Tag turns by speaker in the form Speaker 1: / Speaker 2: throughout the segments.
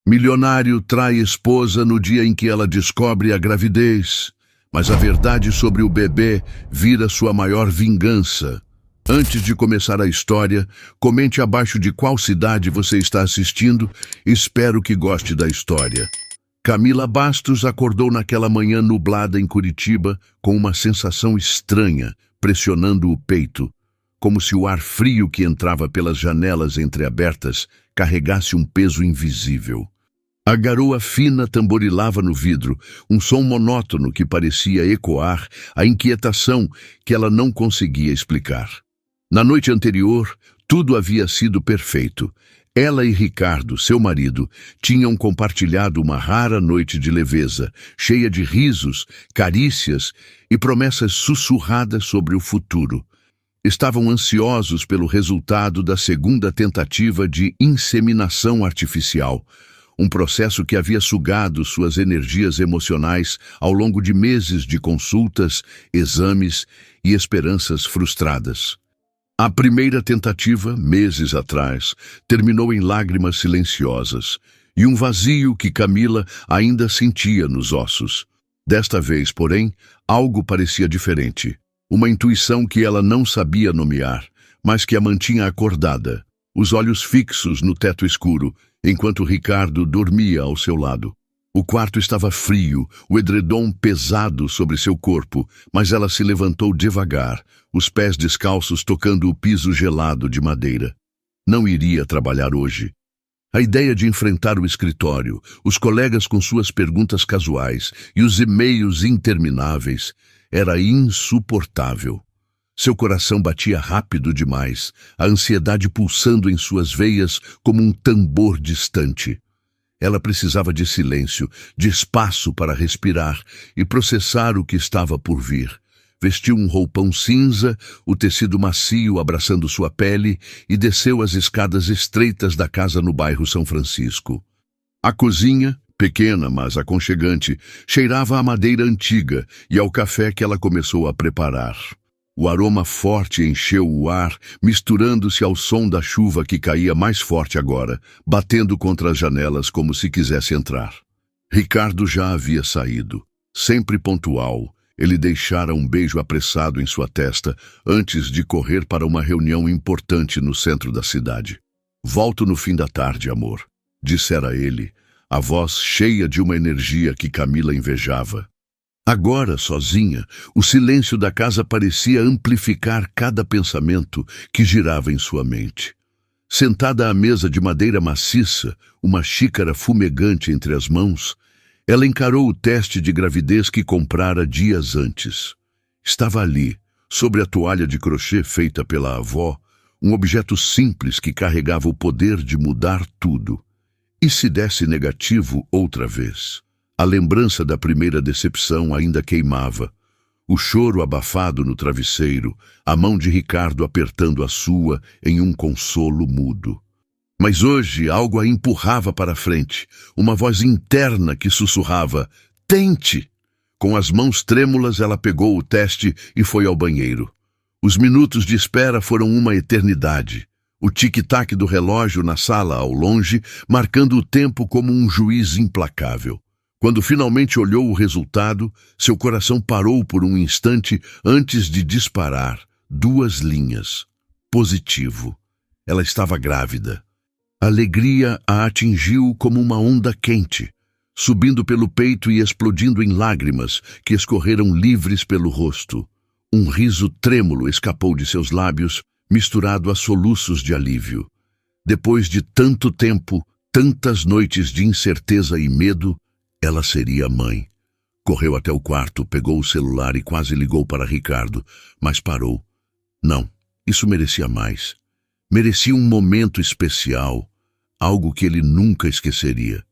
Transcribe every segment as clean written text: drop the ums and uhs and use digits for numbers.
Speaker 1: Milionário trai esposa no dia em que ela descobre a gravidez, mas a verdade sobre o bebê vira sua maior vingança. Antes de começar a história, comente abaixo de qual cidade você está assistindo. Espero que goste da história. Camila Bastos acordou naquela manhã nublada em Curitiba com uma sensação estranha, pressionando o peito, como se o ar frio que entrava pelas janelas entreabertas carregasse um peso invisível. A garoa fina tamborilava no vidro, um som monótono que parecia ecoar a inquietação que ela não conseguia explicar. Na noite anterior, tudo havia sido perfeito. Ela e Ricardo, seu marido, tinham compartilhado uma rara noite de leveza, cheia de risos, carícias e promessas sussurradas sobre o futuro. Estavam ansiosos pelo resultado da segunda tentativa de inseminação artificial, um processo que havia sugado suas energias emocionais ao longo de meses de consultas, exames e esperanças frustradas. A primeira tentativa, meses atrás, terminou em lágrimas silenciosas e um vazio que Camila ainda sentia nos ossos. Desta vez, porém, algo parecia diferente. Uma intuição que ela não sabia nomear, mas que a mantinha acordada, os olhos fixos no teto escuro, enquanto Ricardo dormia ao seu lado. O quarto estava frio, o edredom pesado sobre seu corpo, mas ela se levantou devagar, os pés descalços tocando o piso gelado de madeira. Não iria trabalhar hoje. A ideia de enfrentar o escritório, os colegas com suas perguntas casuais e os e-mails intermináveis era insuportável. Seu coração batia rápido demais, a ansiedade pulsando em suas veias como um tambor distante. Ela precisava de silêncio, de espaço para respirar e processar o que estava por vir. Vestiu um roupão cinza, o tecido macio abraçando sua pele, e desceu as escadas estreitas da casa no bairro São Francisco. A cozinha, pequena mas aconchegante, cheirava a madeira antiga e ao café que ela começou a preparar. O aroma forte encheu o ar, misturando-se ao som da chuva que caía mais forte agora, batendo contra as janelas como se quisesse entrar. Ricardo já havia saído. Sempre pontual, ele deixara um beijo apressado em sua testa antes de correr para uma reunião importante no centro da cidade. "Volto no fim da tarde, amor", dissera ele, a voz cheia de uma energia que Camila invejava. Agora, sozinha, o silêncio da casa parecia amplificar cada pensamento que girava em sua mente. Sentada à mesa de madeira maciça, uma xícara fumegante entre as mãos, ela encarou o teste de gravidez que comprara dias antes. Estava ali, sobre a toalha de crochê feita pela avó, um objeto simples que carregava o poder de mudar tudo. E se desse negativo outra vez? A lembrança da primeira decepção ainda queimava. O choro abafado no travesseiro, a mão de Ricardo apertando a sua em um consolo mudo. Mas hoje algo a empurrava para frente, uma voz interna que sussurrava: "Tente!" Com as mãos trêmulas ela pegou o teste e foi ao banheiro. Os minutos de espera foram uma eternidade. O tic-tac do relógio na sala ao longe, marcando o tempo como um juiz implacável. Quando finalmente olhou o resultado, seu coração parou por um instante antes de disparar 2 linhas. Positivo. Ela estava grávida. A alegria a atingiu como uma onda quente, subindo pelo peito e explodindo em lágrimas que escorreram livres pelo rosto. Um riso trêmulo escapou de seus lábios, misturado a soluços de alívio. Depois de tanto tempo, tantas noites de incerteza e medo, ela seria mãe. Correu até o quarto, pegou o celular e quase ligou para Ricardo, mas parou. Não, isso merecia mais. Merecia um momento especial, algo que ele nunca esqueceria.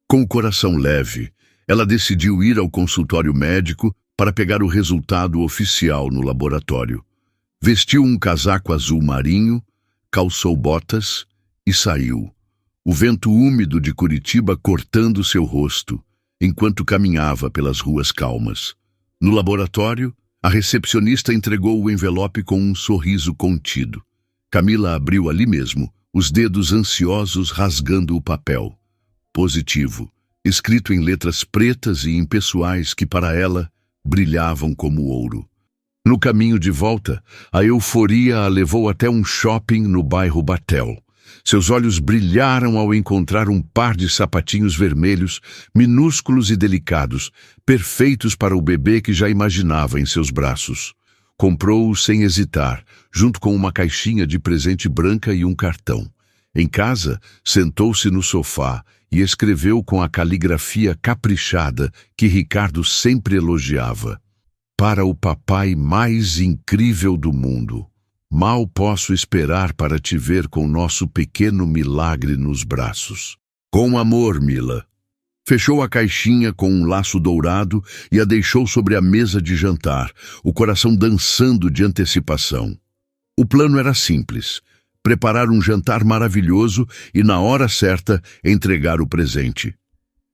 Speaker 1: Com o coração leve, ela decidiu ir ao consultório médico para pegar o resultado oficial no laboratório. Vestiu um casaco azul marinho, calçou botas e saiu. O vento úmido de Curitiba cortando seu rosto, enquanto caminhava pelas ruas calmas. No laboratório, a recepcionista entregou o envelope com um sorriso contido. Camila abriu ali mesmo, os dedos ansiosos rasgando o papel. positivo, escrito em letras pretas e impessoais que para ela brilhavam como ouro. No caminho de volta, a euforia a levou até um shopping no bairro Batel. Seus olhos brilharam ao encontrar um par de sapatinhos vermelhos, minúsculos e delicados, perfeitos para o bebê que já imaginava em seus braços. Comprou-os sem hesitar, junto com uma caixinha de presente branca e um cartão. Em casa, sentou-se no sofá e escreveu com a caligrafia caprichada que Ricardo sempre elogiava. Para o papai mais incrível do mundo. Mal posso esperar para te ver com nosso pequeno milagre nos braços. Com amor, Mila. Fechou a caixinha com um laço dourado e a deixou sobre a mesa de jantar, o coração dançando de antecipação. O plano era simples: preparar um jantar maravilhoso e, na hora certa, entregar o presente.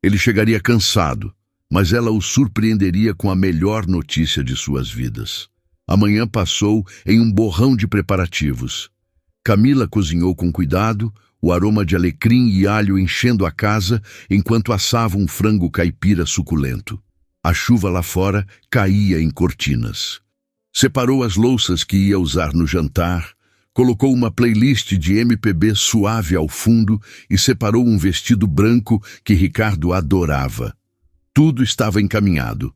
Speaker 1: Ele chegaria cansado, mas ela o surpreenderia com a melhor notícia de suas vidas. A manhã passou em um borrão de preparativos. Camila cozinhou com cuidado, o aroma de alecrim e alho enchendo a casa enquanto assava um frango caipira suculento. A chuva lá fora caía em cortinas. Separou as louças que ia usar no jantar, colocou uma playlist de MPB suave ao fundo e separou um vestido branco que Ricardo adorava. Tudo estava encaminhado.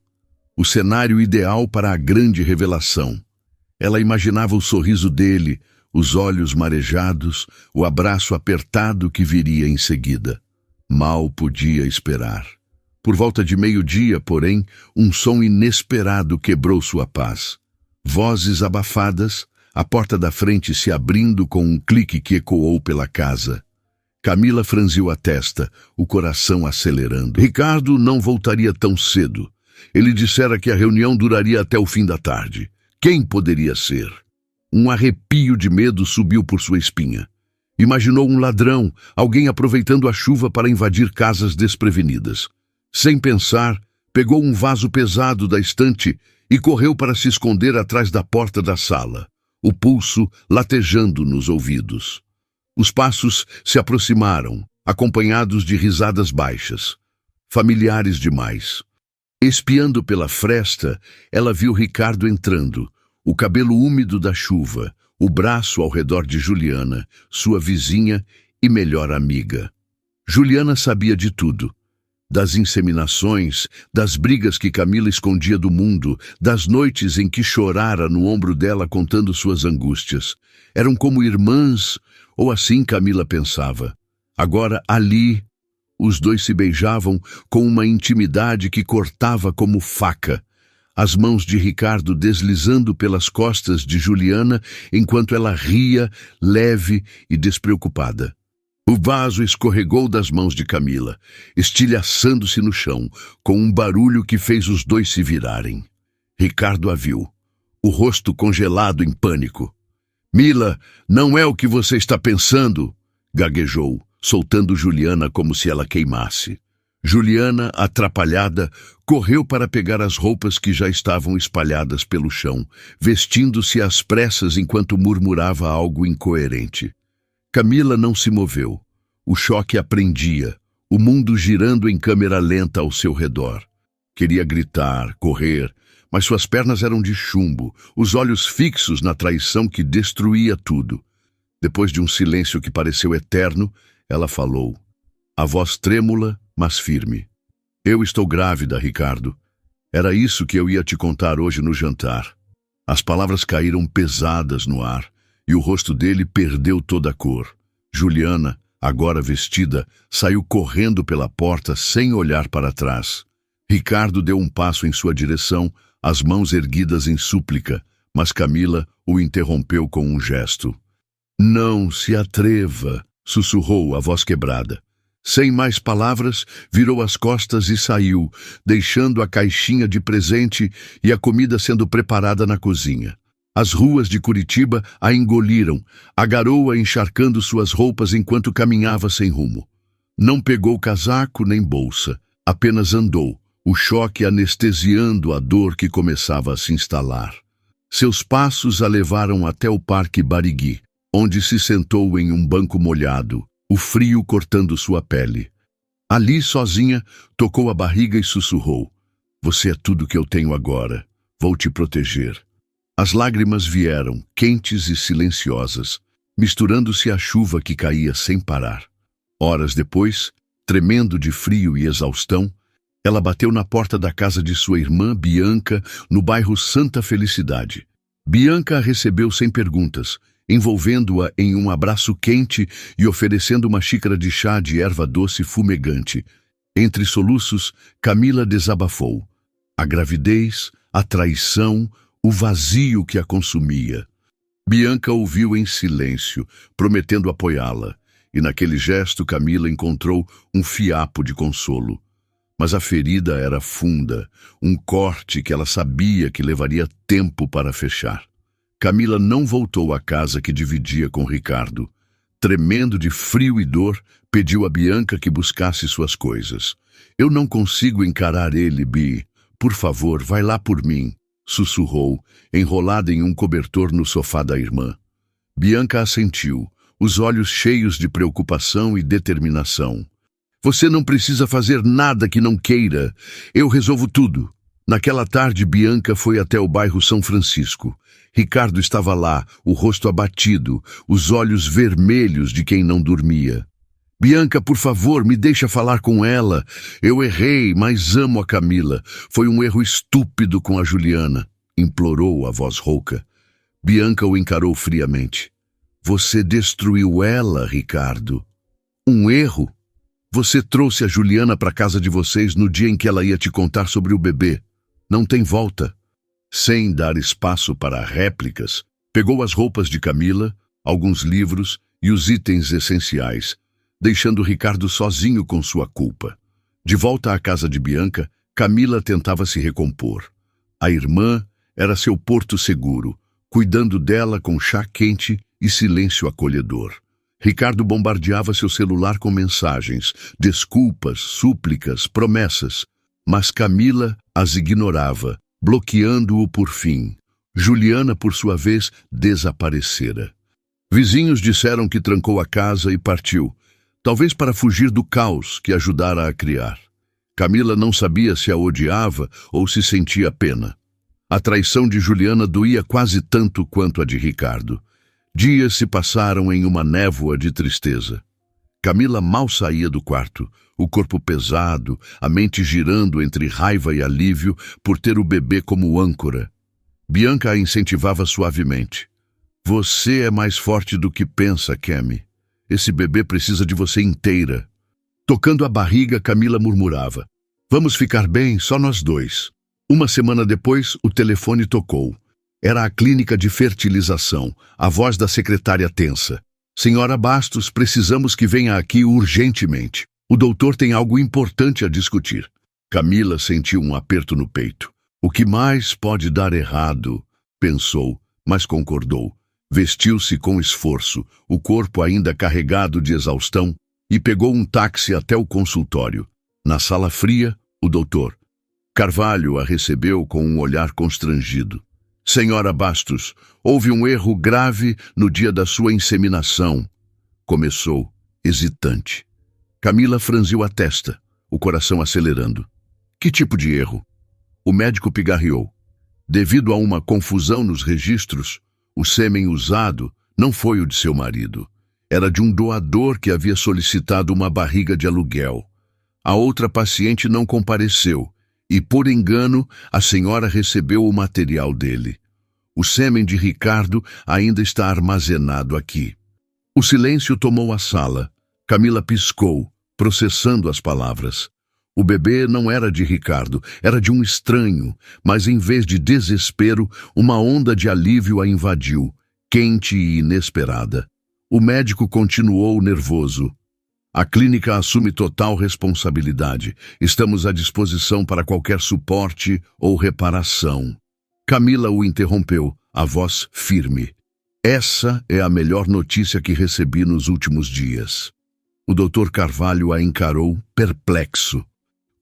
Speaker 1: O cenário ideal para a grande revelação. Ela imaginava o sorriso dele, os olhos marejados, o abraço apertado que viria em seguida. Mal podia esperar. Por volta de meio-dia, porém, um som inesperado quebrou sua paz. Vozes abafadas, a porta da frente se abrindo com um clique que ecoou pela casa. Camila franziu a testa, o coração acelerando. Ricardo não voltaria tão cedo. Ele dissera que a reunião duraria até o fim da tarde. Quem poderia ser? Um arrepio de medo subiu por sua espinha. Imaginou um ladrão, alguém aproveitando a chuva para invadir casas desprevenidas. Sem pensar, pegou um vaso pesado da estante e correu para se esconder atrás da porta da sala, o pulso latejando nos ouvidos. Os passos se aproximaram, acompanhados de risadas baixas. Familiares demais. Espiando pela fresta, ela viu Ricardo entrando, o cabelo úmido da chuva, o braço ao redor de Juliana, sua vizinha e melhor amiga. Juliana sabia de tudo. Das inseminações, das brigas que Camila escondia do mundo, das noites em que chorara no ombro dela contando suas angústias. Eram como irmãs, ou assim Camila pensava. Agora, ali, os dois se beijavam com uma intimidade que cortava como faca, as mãos de Ricardo deslizando pelas costas de Juliana enquanto ela ria, leve e despreocupada. O vaso escorregou das mãos de Camila, estilhaçando-se no chão, com um barulho que fez os dois se virarem. Ricardo a viu, o rosto congelado em pânico. "Mila, não é o que você está pensando", gaguejou, soltando Juliana como se ela queimasse. Juliana, atrapalhada, correu para pegar as roupas que já estavam espalhadas pelo chão, vestindo-se às pressas enquanto murmurava algo incoerente. Camila não se moveu. O choque a prendia, o mundo girando em câmera lenta ao seu redor. Queria gritar, correr, mas suas pernas eram de chumbo, os olhos fixos na traição que destruía tudo. Depois de um silêncio que pareceu eterno, ela falou, a voz trêmula, mas firme. "Eu estou grávida, Ricardo. Era isso que eu ia te contar hoje no jantar." As palavras caíram pesadas no ar, e o rosto dele perdeu toda a cor. Juliana, agora vestida, saiu correndo pela porta sem olhar para trás. Ricardo deu um passo em sua direção, as mãos erguidas em súplica, mas Camila o interrompeu com um gesto. "Não se atreva", sussurrou a voz quebrada. Sem mais palavras, virou as costas e saiu, deixando a caixinha de presente e a comida sendo preparada na cozinha. As ruas de Curitiba a engoliram, a garoa encharcando suas roupas enquanto caminhava sem rumo. Não pegou casaco nem bolsa, apenas andou, o choque anestesiando a dor que começava a se instalar. Seus passos a levaram até o Parque Barigui, onde se sentou em um banco molhado, o frio cortando sua pele. Ali, sozinha, tocou a barriga e sussurrou: "Você é tudo que eu tenho agora. Vou te proteger." As lágrimas vieram, quentes e silenciosas, misturando-se à chuva que caía sem parar. Horas depois, tremendo de frio e exaustão, ela bateu na porta da casa de sua irmã, Bianca, no bairro Santa Felicidade. Bianca a recebeu sem perguntas, envolvendo-a em um abraço quente e oferecendo uma xícara de chá de erva doce fumegante. Entre soluços, Camila desabafou: a gravidez, a traição, o vazio que a consumia. Bianca ouviu em silêncio, prometendo apoiá-la, e naquele gesto Camila encontrou um fiapo de consolo. Mas a ferida era funda, um corte que ela sabia que levaria tempo para fechar. Camila não voltou à casa que dividia com Ricardo. Tremendo de frio e dor, pediu a Bianca que buscasse suas coisas. "Eu não consigo encarar ele, Bi. Por favor, vai lá por mim", sussurrou, enrolada em um cobertor no sofá da irmã. Bianca assentiu, os olhos cheios de preocupação e determinação. "Você não precisa fazer nada que não queira. Eu resolvo tudo." Naquela tarde, Bianca foi até o bairro São Francisco. Ricardo estava lá, o rosto abatido, os olhos vermelhos de quem não dormia. "Bianca, por favor, me deixa falar com ela. Eu errei, mas amo a Camila. Foi um erro estúpido com a Juliana", implorou a voz rouca. Bianca o encarou friamente. "Você destruiu ela, Ricardo." "Um erro? Você trouxe a Juliana para casa de vocês no dia em que ela ia te contar sobre o bebê. Não tem volta." Sem dar espaço para réplicas, pegou as roupas de Camila, alguns livros e os itens essenciais, deixando Ricardo sozinho com sua culpa. De volta à casa de Bianca, Camila tentava se recompor. A irmã era seu porto seguro, cuidando dela com chá quente e silêncio acolhedor. Ricardo bombardeava seu celular com mensagens, desculpas, súplicas, promessas, mas Camila as ignorava, bloqueando-o por fim. Juliana, por sua vez, desaparecera. Vizinhos disseram que trancou a casa e partiu, talvez para fugir do caos que ajudara a criar. Camila não sabia se a odiava ou se sentia pena. A traição de Juliana doía quase tanto quanto a de Ricardo. Dias se passaram em uma névoa de tristeza. Camila mal saía do quarto, o corpo pesado, a mente girando entre raiva e alívio por ter o bebê como âncora. Bianca a incentivava suavemente. "Você é mais forte do que pensa, Cami. Esse bebê precisa de você inteira." Tocando a barriga, Camila murmurava: "Vamos ficar bem, só nós dois." Uma semana depois, o telefone tocou. Era a clínica de fertilização, a voz da secretária tensa. "Senhora Bastos, precisamos que venha aqui urgentemente. O doutor tem algo importante a discutir." Camila sentiu um aperto no peito. "O que mais pode dar errado?" pensou, mas concordou. Vestiu-se com esforço, o corpo ainda carregado de exaustão, e pegou um táxi até o consultório. Na sala fria, o doutor Carvalho a recebeu com um olhar constrangido. "Senhora Bastos, houve um erro grave no dia da sua inseminação." Começou, hesitante. Camila franziu a testa, o coração acelerando. "Que tipo de erro?" O médico pigarreou. "Devido a uma confusão nos registros, o sêmen usado não foi o de seu marido. Era de um doador que havia solicitado uma barriga de aluguel. A outra paciente não compareceu e, por engano, a senhora recebeu o material dele. O sêmen de Ricardo ainda está armazenado aqui." O silêncio tomou a sala. Camila piscou, processando as palavras. O bebê não era de Ricardo, era de um estranho, mas em vez de desespero, uma onda de alívio a invadiu, quente e inesperada. O médico continuou nervoso. "A clínica assume total responsabilidade. Estamos à disposição para qualquer suporte ou reparação." Camila o interrompeu, a voz firme. "Essa é a melhor notícia que recebi nos últimos dias." O doutor Carvalho a encarou, perplexo.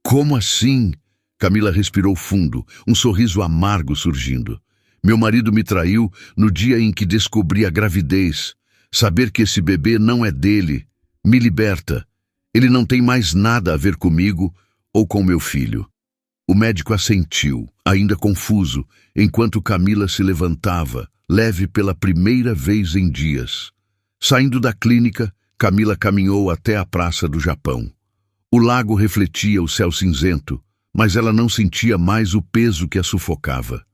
Speaker 1: "Como assim?" Camila respirou fundo, um sorriso amargo surgindo. "Meu marido me traiu no dia em que descobri a gravidez. Saber que esse bebê não é dele me liberta. Ele não tem mais nada a ver comigo ou com meu filho. O médico assentiu, ainda confuso, enquanto Camila se levantava, leve pela primeira vez em dias. Saindo da clínica, Camila caminhou até a Praça do Japão. O lago refletia o céu cinzento, mas ela não sentia mais o peso que a sufocava.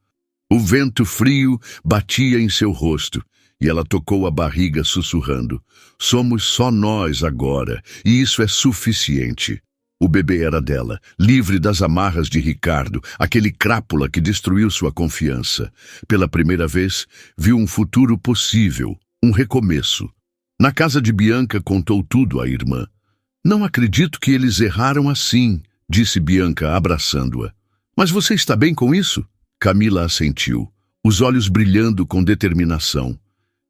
Speaker 1: O vento frio batia em seu rosto, e ela tocou a barriga sussurrando: "Somos só nós agora, e isso é suficiente." O bebê era dela, livre das amarras de Ricardo, aquele crápula que destruiu sua confiança. Pela primeira vez, viu um futuro possível, um recomeço. Na casa de Bianca, contou tudo à irmã. "Não acredito que eles erraram assim", disse Bianca, abraçando-a. "Mas você está bem com isso?" Camila assentiu, os olhos brilhando com determinação.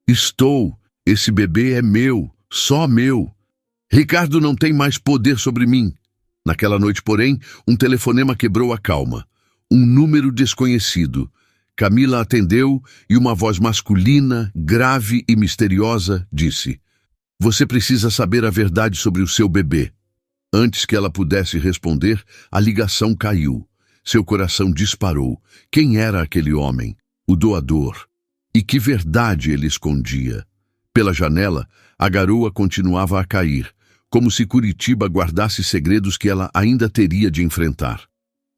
Speaker 1: "Estou. Esse bebê é meu, só meu. Ricardo não tem mais poder sobre mim." Naquela noite, porém, um telefonema quebrou a calma. Um número desconhecido. Camila atendeu e uma voz masculina, grave e misteriosa, disse: "Você precisa saber a verdade sobre o seu bebê." Antes que ela pudesse responder, a ligação caiu. Seu coração disparou. Quem era aquele homem? O doador. E que verdade ele escondia? Pela janela, a garoa continuava a cair, como se Curitiba guardasse segredos que ela ainda teria de enfrentar.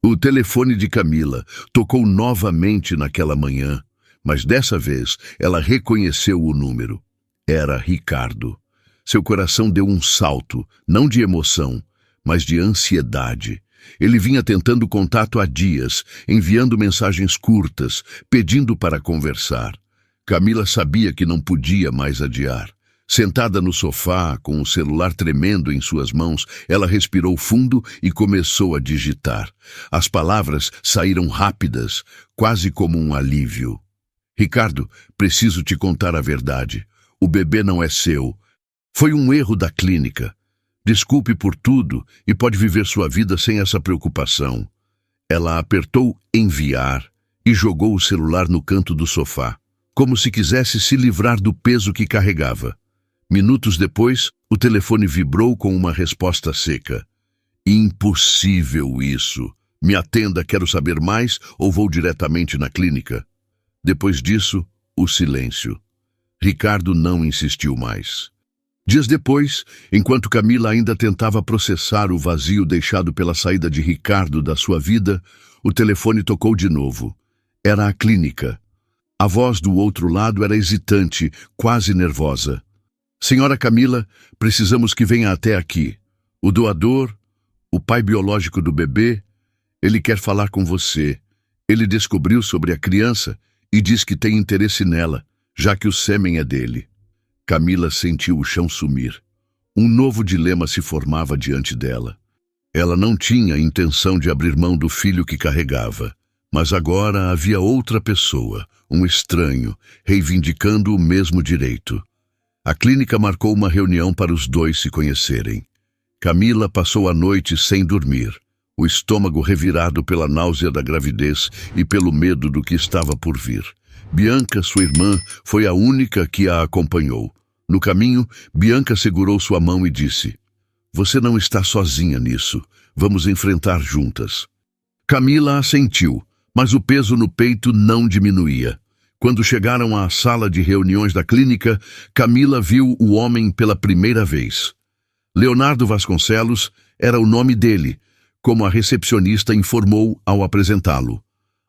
Speaker 1: O telefone de Camila tocou novamente naquela manhã, mas dessa vez ela reconheceu o número. Era Ricardo. Seu coração deu um salto, não de emoção, mas de ansiedade. Ele vinha tentando contato há dias, enviando mensagens curtas, pedindo para conversar. Camila sabia que não podia mais adiar. Sentada no sofá, com o celular tremendo em suas mãos, ela respirou fundo e começou a digitar. As palavras saíram rápidas, quase como um alívio. "Ricardo, preciso te contar a verdade. O bebê não é seu. Foi um erro da clínica. Desculpe por tudo e pode viver sua vida sem essa preocupação." Ela apertou enviar e jogou o celular no canto do sofá, como se quisesse se livrar do peso que carregava. Minutos depois, o telefone vibrou com uma resposta seca. "Impossível isso. Me atenda, quero saber mais ou vou diretamente na clínica." Depois disso, o silêncio. Ricardo não insistiu mais. Dias depois, enquanto Camila ainda tentava processar o vazio deixado pela saída de Ricardo da sua vida, o telefone tocou de novo. Era a clínica. A voz do outro lado era hesitante, quase nervosa. "Senhora Camila, precisamos que venha até aqui. O doador, o pai biológico do bebê, ele quer falar com você. Ele descobriu sobre a criança e diz que tem interesse nela, já que o sêmen é dele." Camila sentiu o chão sumir. Um novo dilema se formava diante dela. Ela não tinha intenção de abrir mão do filho que carregava, mas agora havia outra pessoa, um estranho, reivindicando o mesmo direito. A clínica marcou uma reunião para os dois se conhecerem. Camila passou a noite sem dormir, o estômago revirado pela náusea da gravidez e pelo medo do que estava por vir. Bianca, sua irmã, foi a única que a acompanhou. No caminho, Bianca segurou sua mão e disse: "Você não está sozinha nisso. Vamos enfrentar juntas." Camila assentiu, mas o peso no peito não diminuía. Quando chegaram à sala de reuniões da clínica, Camila viu o homem pela primeira vez. Leonardo Vasconcelos era o nome dele, como a recepcionista informou ao apresentá-lo.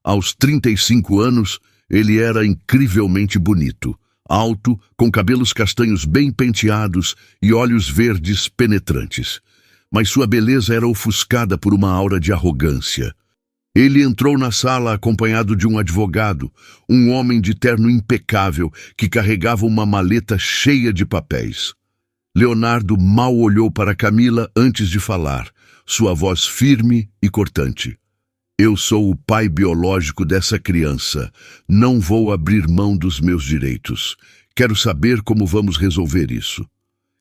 Speaker 1: Aos 35 anos, ele era incrivelmente bonito, alto, com cabelos castanhos bem penteados e olhos verdes penetrantes. Mas sua beleza era ofuscada por uma aura de arrogância. Ele entrou na sala acompanhado de um advogado, um homem de terno impecável que carregava uma maleta cheia de papéis. Leonardo mal olhou para Camila antes de falar, sua voz firme e cortante. "Eu sou o pai biológico dessa criança. Não vou abrir mão dos meus direitos. Quero saber como vamos resolver isso."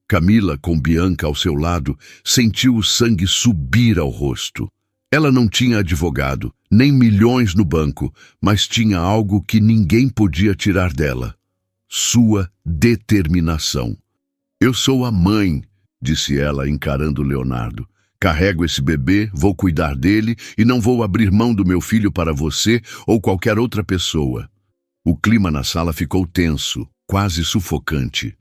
Speaker 1: Camila, com Bianca ao seu lado, sentiu o sangue subir ao rosto. Ela não tinha advogado, nem milhões no banco, mas tinha algo que ninguém podia tirar dela: sua determinação. "Eu sou a mãe", disse ela, encarando Leonardo. Carrego esse bebê, vou cuidar dele e não vou abrir mão do meu filho para você ou qualquer outra pessoa. O clima na sala ficou tenso, quase sufocante.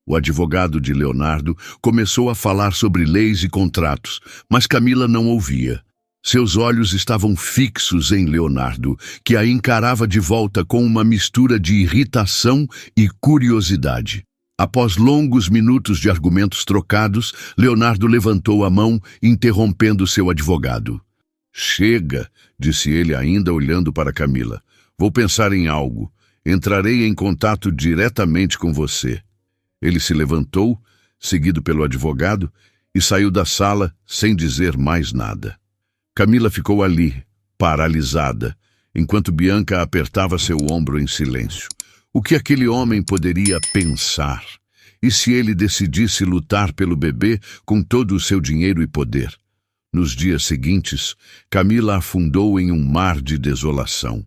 Speaker 1: O advogado de Leonardo começou a falar sobre leis e contratos, mas Camila não ouvia. Seus olhos estavam fixos em Leonardo, que a encarava de volta com uma mistura de irritação e curiosidade. Após longos minutos de argumentos trocados, Leonardo levantou a mão, interrompendo seu advogado. Chega, disse ele ainda olhando para Camila. Vou pensar em algo. Entrarei em contato diretamente com você. Ele se levantou, seguido pelo advogado, e saiu da sala sem dizer mais nada. Camila ficou ali, paralisada, enquanto Bianca apertava seu ombro em silêncio. O que aquele homem poderia pensar? E se ele decidisse lutar pelo bebê com todo o seu dinheiro e poder? Nos dias seguintes, Camila afundou em um mar de desolação.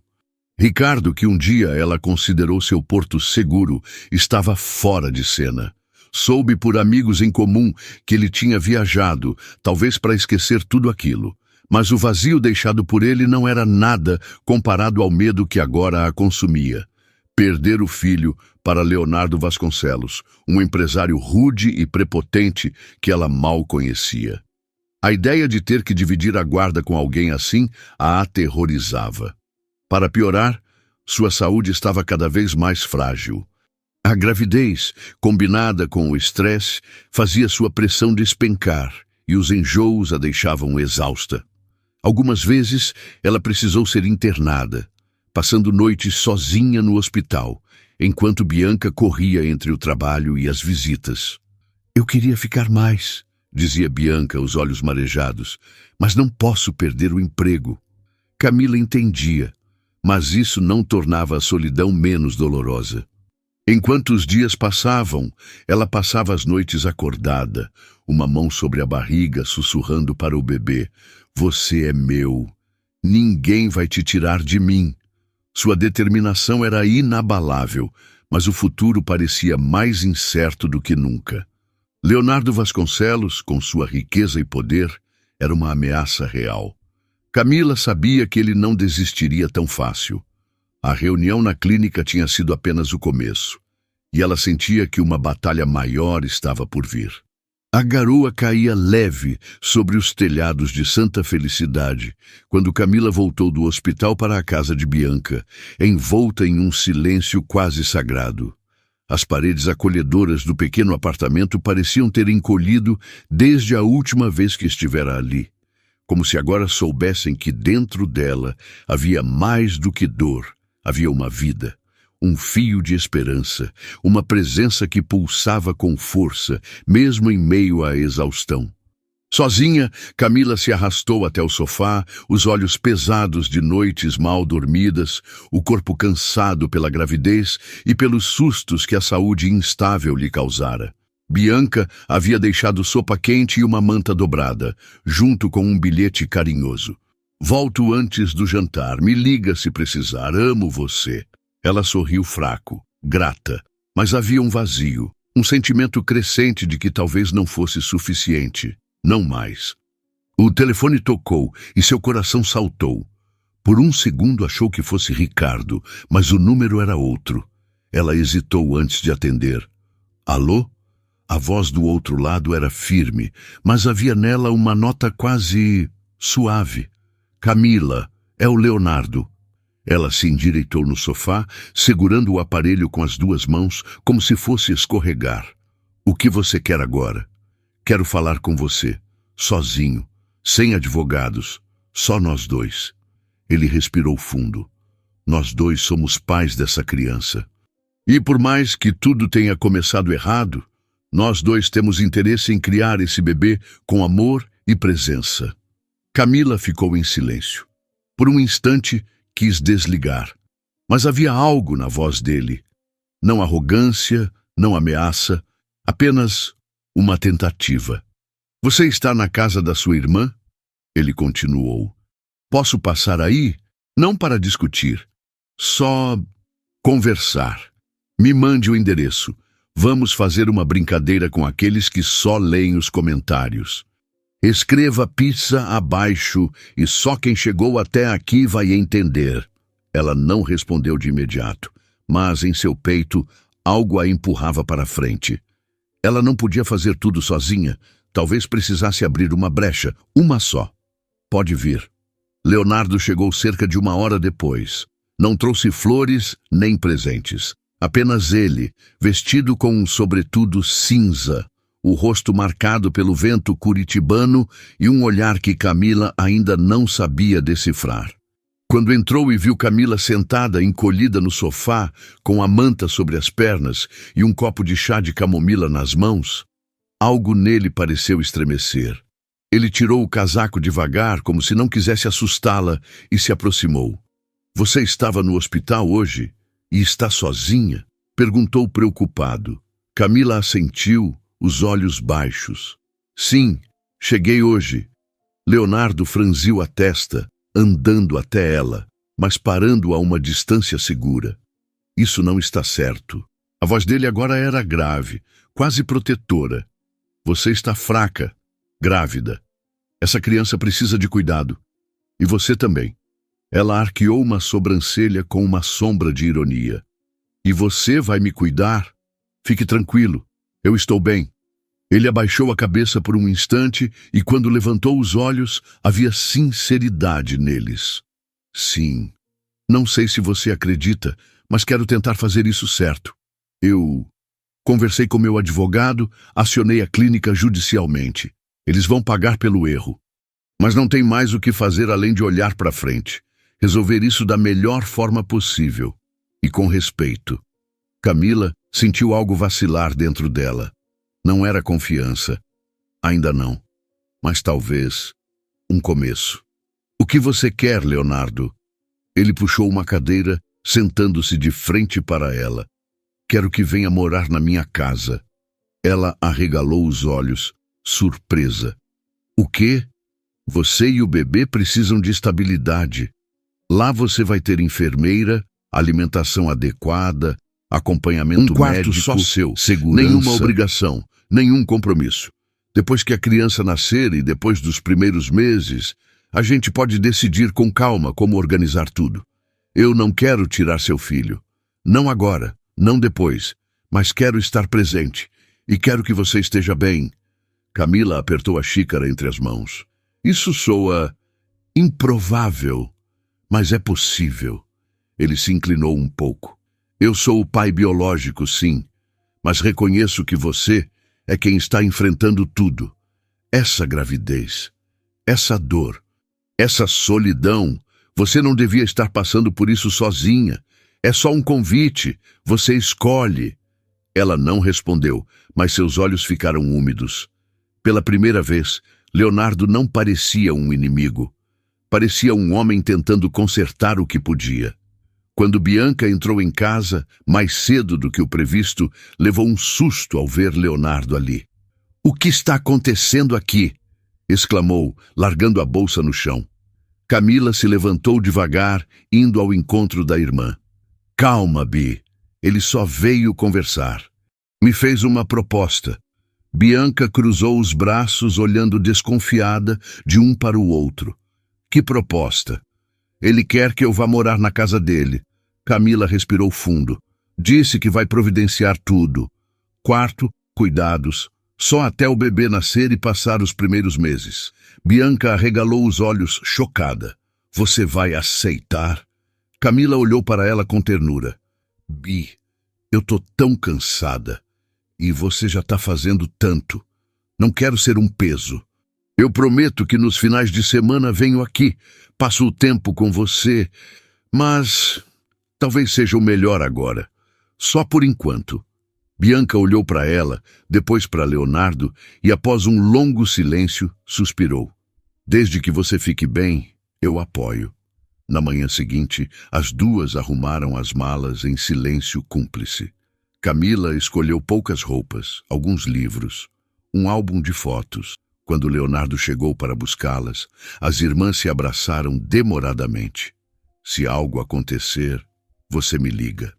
Speaker 1: Ricardo, que um dia ela considerou seu porto seguro, estava fora de cena. Soube por amigos em comum que ele tinha viajado, talvez para esquecer tudo aquilo. Mas o vazio deixado por ele não era nada comparado ao medo que agora a consumia. Perder o filho para Leonardo Vasconcelos, um empresário rude e prepotente que ela mal conhecia. A ideia de ter que dividir a guarda com alguém assim a aterrorizava. Para piorar, sua saúde estava cada vez mais frágil. A gravidez, combinada com o estresse, fazia sua pressão despencar e os enjoos a deixavam exausta. Algumas vezes, ela precisou ser internada, passando noites sozinha no hospital, enquanto Bianca corria entre o trabalho e as visitas. Eu queria ficar mais, dizia Bianca, os olhos marejados, mas não posso perder o emprego. Camila entendia, mas isso não tornava a solidão menos dolorosa. Enquanto os dias passavam, ela passava as noites acordada, uma mão sobre a barriga, sussurrando para o bebê: "Você é meu. Ninguém vai te tirar de mim." Sua determinação era inabalável, mas o futuro parecia mais incerto do que nunca. Leonardo Vasconcelos, com sua riqueza e poder, era uma ameaça real. Camila sabia que ele não desistiria tão fácil. A reunião na clínica tinha sido apenas o começo, e ela sentia que uma batalha maior estava por vir. A garoa caía leve sobre os telhados de Santa Felicidade, quando Camila voltou do hospital para a casa de Bianca, envolta em um silêncio quase sagrado. As paredes acolhedoras do pequeno apartamento pareciam ter encolhido desde a última vez que estivera ali, como se agora soubessem que dentro dela havia mais do que dor, havia uma vida. Um fio de esperança, uma presença que pulsava com força, mesmo em meio à exaustão. Sozinha, Camila se arrastou até o sofá, os olhos pesados de noites mal dormidas, o corpo cansado pela gravidez e pelos sustos que a saúde instável lhe causara. Bianca havia deixado sopa quente e uma manta dobrada, junto com um bilhete carinhoso. "Volto antes do jantar, me liga se precisar, amo você." Ela sorriu fraco, grata, mas havia um vazio, um sentimento crescente de que talvez não fosse suficiente, não mais. O telefone tocou e seu coração saltou. Por um segundo achou que fosse Ricardo, mas o número era outro. Ela hesitou antes de atender. "Alô?" A voz do outro lado era firme, mas havia nela uma nota quase suave. "Camila, é o Leonardo." Ela se endireitou no sofá, segurando o aparelho com as duas mãos, como se fosse escorregar. "O que você quer agora?" "Quero falar com você, sozinho, sem advogados, só nós dois." Ele respirou fundo. "Nós dois somos pais dessa criança. E por mais que tudo tenha começado errado, nós dois temos interesse em criar esse bebê com amor e presença." Camila ficou em silêncio. Por um instante, quis desligar, mas havia algo na voz dele. Não arrogância, não ameaça, apenas uma tentativa. "Você está na casa da sua irmã?" Ele continuou. "Posso passar aí? Não para discutir, só conversar. Me mande o endereço. Vamos fazer uma brincadeira com aqueles que só leem os comentários. Escreva pizza abaixo e só quem chegou até aqui vai entender. Ela não respondeu de imediato, mas em seu peito algo a empurrava para frente. Ela não podia fazer tudo sozinha. Talvez precisasse abrir uma brecha, uma só. Pode vir. Leonardo chegou cerca de 1 hora depois. Não trouxe flores nem presentes. Apenas ele, vestido com um sobretudo cinza, o rosto marcado pelo vento curitibano e um olhar que Camila ainda não sabia decifrar. Quando entrou e viu Camila sentada, encolhida no sofá, com a manta sobre as pernas e um copo de chá de camomila nas mãos, algo nele pareceu estremecer. Ele tirou o casaco devagar, como se não quisesse assustá-la, e se aproximou. "Você estava no hospital hoje e está sozinha?" perguntou preocupado. Camila assentiu, os olhos baixos. "Sim, cheguei hoje." Leonardo franziu a testa, andando até ela, mas parando a uma distância segura. "Isso não está certo." A voz dele agora era grave, quase protetora. "Você está fraca, grávida. Essa criança precisa de cuidado. E você também." Ela arqueou uma sobrancelha com uma sombra de ironia. "E você vai me cuidar? Fique tranquilo, eu estou bem." Ele abaixou a cabeça por um instante e, quando levantou os olhos, havia sinceridade neles. "Sim. Não sei se você acredita, mas quero tentar fazer isso certo. Eu conversei com meu advogado, acionei a clínica judicialmente. Eles vão pagar pelo erro. Mas não tem mais o que fazer além de olhar para frente. Resolver isso da melhor forma possível. E com respeito." Camila sentiu algo vacilar dentro dela. Não era confiança. Ainda não. Mas talvez um começo. "O que você quer, Leonardo?" Ele puxou uma cadeira, sentando-se de frente para ela. "Quero que venha morar na minha casa." Ela arregalou os olhos, surpresa. "O quê? Você e o bebê precisam de estabilidade. Lá você vai ter enfermeira, alimentação adequada, acompanhamento
Speaker 2: quarto
Speaker 1: médico,
Speaker 2: só seu,
Speaker 1: segurança. Nenhuma obrigação, nenhum compromisso. Depois que a criança nascer e depois dos primeiros meses, a gente pode decidir com calma como organizar tudo. Eu não quero tirar seu filho. Não agora, não depois, mas quero estar presente e quero que você esteja bem." Camila apertou a xícara entre as mãos. "Isso soa improvável, mas é possível." Ele se inclinou um pouco. "Eu sou o pai biológico, sim, mas reconheço que você é quem está enfrentando tudo. Essa gravidez, essa dor, essa solidão, você não devia estar passando por isso sozinha. É só um convite, você escolhe." Ela não respondeu, mas seus olhos ficaram úmidos. Pela primeira vez, Leonardo não parecia um inimigo. Parecia um homem tentando consertar o que podia. Quando Bianca entrou em casa, mais cedo do que o previsto, levou um susto ao ver Leonardo ali. "O que está acontecendo aqui?" exclamou, largando a bolsa no chão. Camila se levantou devagar, indo ao encontro da irmã. "Calma, Bi. Ele só veio conversar. Me fez uma proposta." Bianca cruzou os braços, olhando desconfiada de um para o outro. "Que proposta?" "Ele quer que eu vá morar na casa dele." Camila respirou fundo. "Disse que vai providenciar tudo. Quarto, cuidados, só até o bebê nascer e passar os primeiros meses." Bianca arregalou os olhos, chocada. "Você vai aceitar?" Camila olhou para ela com ternura. "Bi, eu tô tão cansada. E você já tá fazendo tanto. Não quero ser um peso. Eu prometo que nos finais de semana venho aqui, passo o tempo com você, mas talvez seja o melhor agora. Só por enquanto." Bianca olhou para ela, depois para Leonardo e, após um longo silêncio, suspirou. "Desde que você fique bem, eu apoio." Na manhã seguinte, as duas arrumaram as malas em silêncio cúmplice. Camila escolheu poucas roupas, alguns livros, um álbum de fotos. Quando Leonardo chegou para buscá-las, as irmãs se abraçaram demoradamente. "Se algo acontecer, você me liga."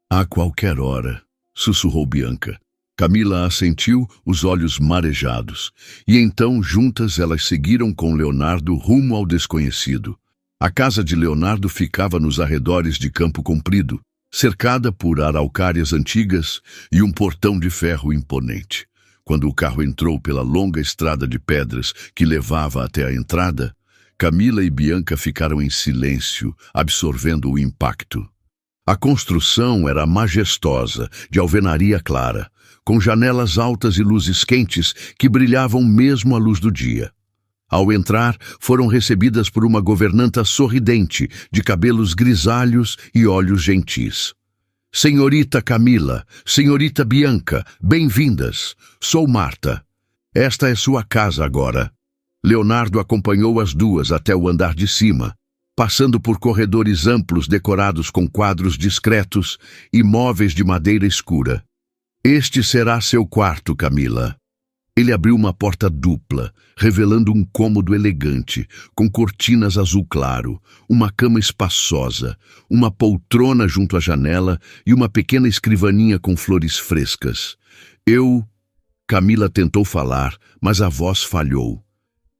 Speaker 1: "A qualquer hora", sussurrou Bianca. Camila assentiu, os olhos marejados. E então, juntas, elas seguiram com Leonardo rumo ao desconhecido. A casa de Leonardo ficava nos arredores de Campo Comprido, cercada por araucárias antigas e um portão de ferro imponente. Quando o carro entrou pela longa estrada de pedras que levava até a entrada, Camila e Bianca ficaram em silêncio, absorvendo o impacto. A construção era majestosa, de alvenaria clara, com janelas altas e luzes quentes que brilhavam mesmo à luz do dia. Ao entrar, foram recebidas por uma governanta sorridente, de cabelos grisalhos e olhos gentis. Senhorita Camila, senhorita Bianca, bem-vindas. Sou Marta. Esta é sua casa agora. Leonardo acompanhou as duas até o andar de cima, passando por corredores amplos decorados com quadros discretos e móveis de madeira escura. Este será seu quarto, Camila. Ele abriu uma porta dupla, revelando um cômodo elegante, com cortinas azul claro, uma cama espaçosa, uma poltrona junto à janela e uma pequena escrivaninha com flores frescas. Camila tentou falar, mas a voz falhou.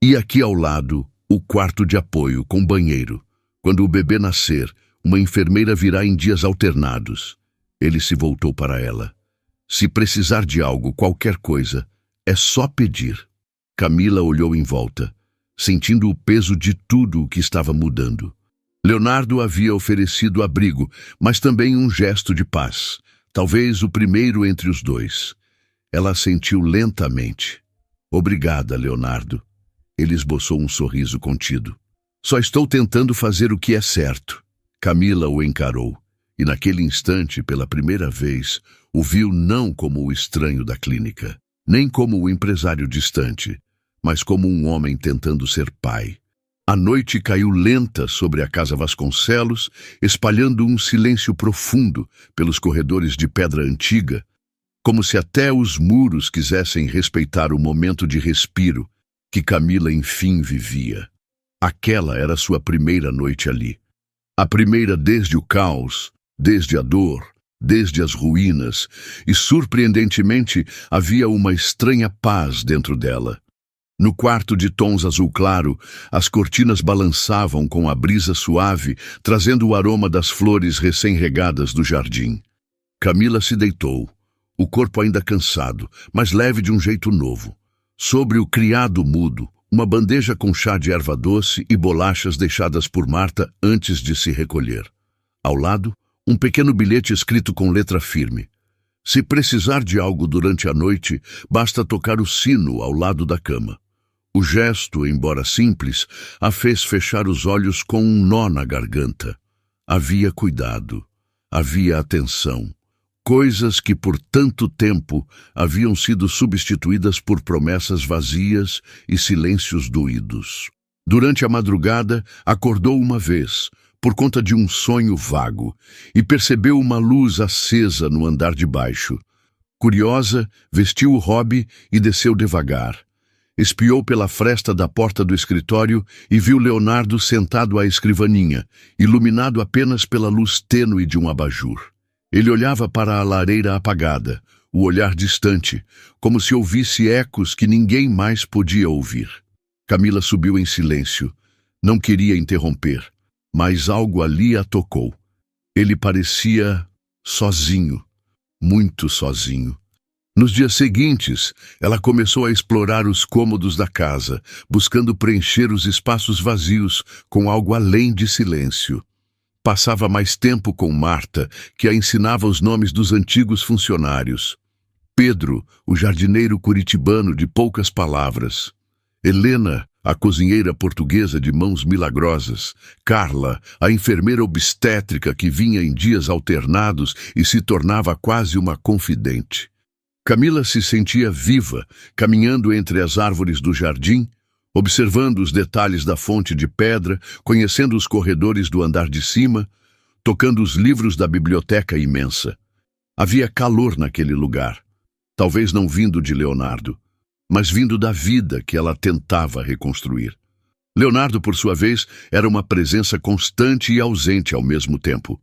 Speaker 1: E aqui ao lado, o quarto de apoio, com banheiro. Quando o bebê nascer, uma enfermeira virá em dias alternados. Ele se voltou para ela. Se precisar de algo, qualquer coisa, é só pedir. Camila olhou em volta, sentindo o peso de tudo o que estava mudando. Leonardo havia oferecido abrigo, mas também um gesto de paz, talvez o primeiro entre os dois. Ela assentiu lentamente. Obrigada, Leonardo. Ele esboçou um sorriso contido. Só estou tentando fazer o que é certo. Camila o encarou, e naquele instante, pela primeira vez, o viu não como o estranho da clínica, nem como o empresário distante, mas como um homem tentando ser pai. A noite caiu lenta sobre a casa Vasconcelos, espalhando um silêncio profundo pelos corredores de pedra antiga, como se até os muros quisessem respeitar o momento de respiro que Camila enfim vivia. Aquela era sua primeira noite ali. A primeira desde o caos, desde a dor, desde as ruínas, e surpreendentemente havia uma estranha paz dentro dela. No quarto de tons azul claro, as cortinas balançavam com a brisa suave, trazendo o aroma das flores recém-regadas do jardim. Camila se deitou, o corpo ainda cansado, mas leve de um jeito novo. Sobre o criado mudo, uma bandeja com chá de erva doce e bolachas deixadas por Marta antes de se recolher. Ao lado, um pequeno bilhete escrito com letra firme. Se precisar de algo durante a noite, basta tocar o sino ao lado da cama. O gesto, embora simples, a fez fechar os olhos com um nó na garganta. Havia cuidado, havia atenção. Coisas que por tanto tempo haviam sido substituídas por promessas vazias e silêncios doídos. Durante a madrugada, acordou uma vez, por conta de um sonho vago, e percebeu uma luz acesa no andar de baixo. Curiosa, vestiu o hobby e desceu devagar. Espiou pela fresta da porta do escritório e viu Leonardo sentado à escrivaninha, iluminado apenas pela luz tênue de um abajur. Ele olhava para a lareira apagada, o olhar distante, como se ouvisse ecos que ninguém mais podia ouvir. Camila subiu em silêncio. Não queria interromper, mas algo ali a tocou. Ele parecia sozinho, muito sozinho. Nos dias seguintes, ela começou a explorar os cômodos da casa, buscando preencher os espaços vazios com algo além de silêncio. Passava mais tempo com Marta, que a ensinava os nomes dos antigos funcionários. Pedro, o jardineiro curitibano de poucas palavras. Helena, a cozinheira portuguesa de mãos milagrosas. Carla, a enfermeira obstétrica que vinha em dias alternados e se tornava quase uma confidente. Camila se sentia viva, caminhando entre as árvores do jardim, observando os detalhes da fonte de pedra, conhecendo os corredores do andar de cima, tocando os livros da biblioteca imensa. Havia calor naquele lugar, talvez não vindo de Leonardo, mas vindo da vida que ela tentava reconstruir. Leonardo, por sua vez, era uma presença constante e ausente ao mesmo tempo.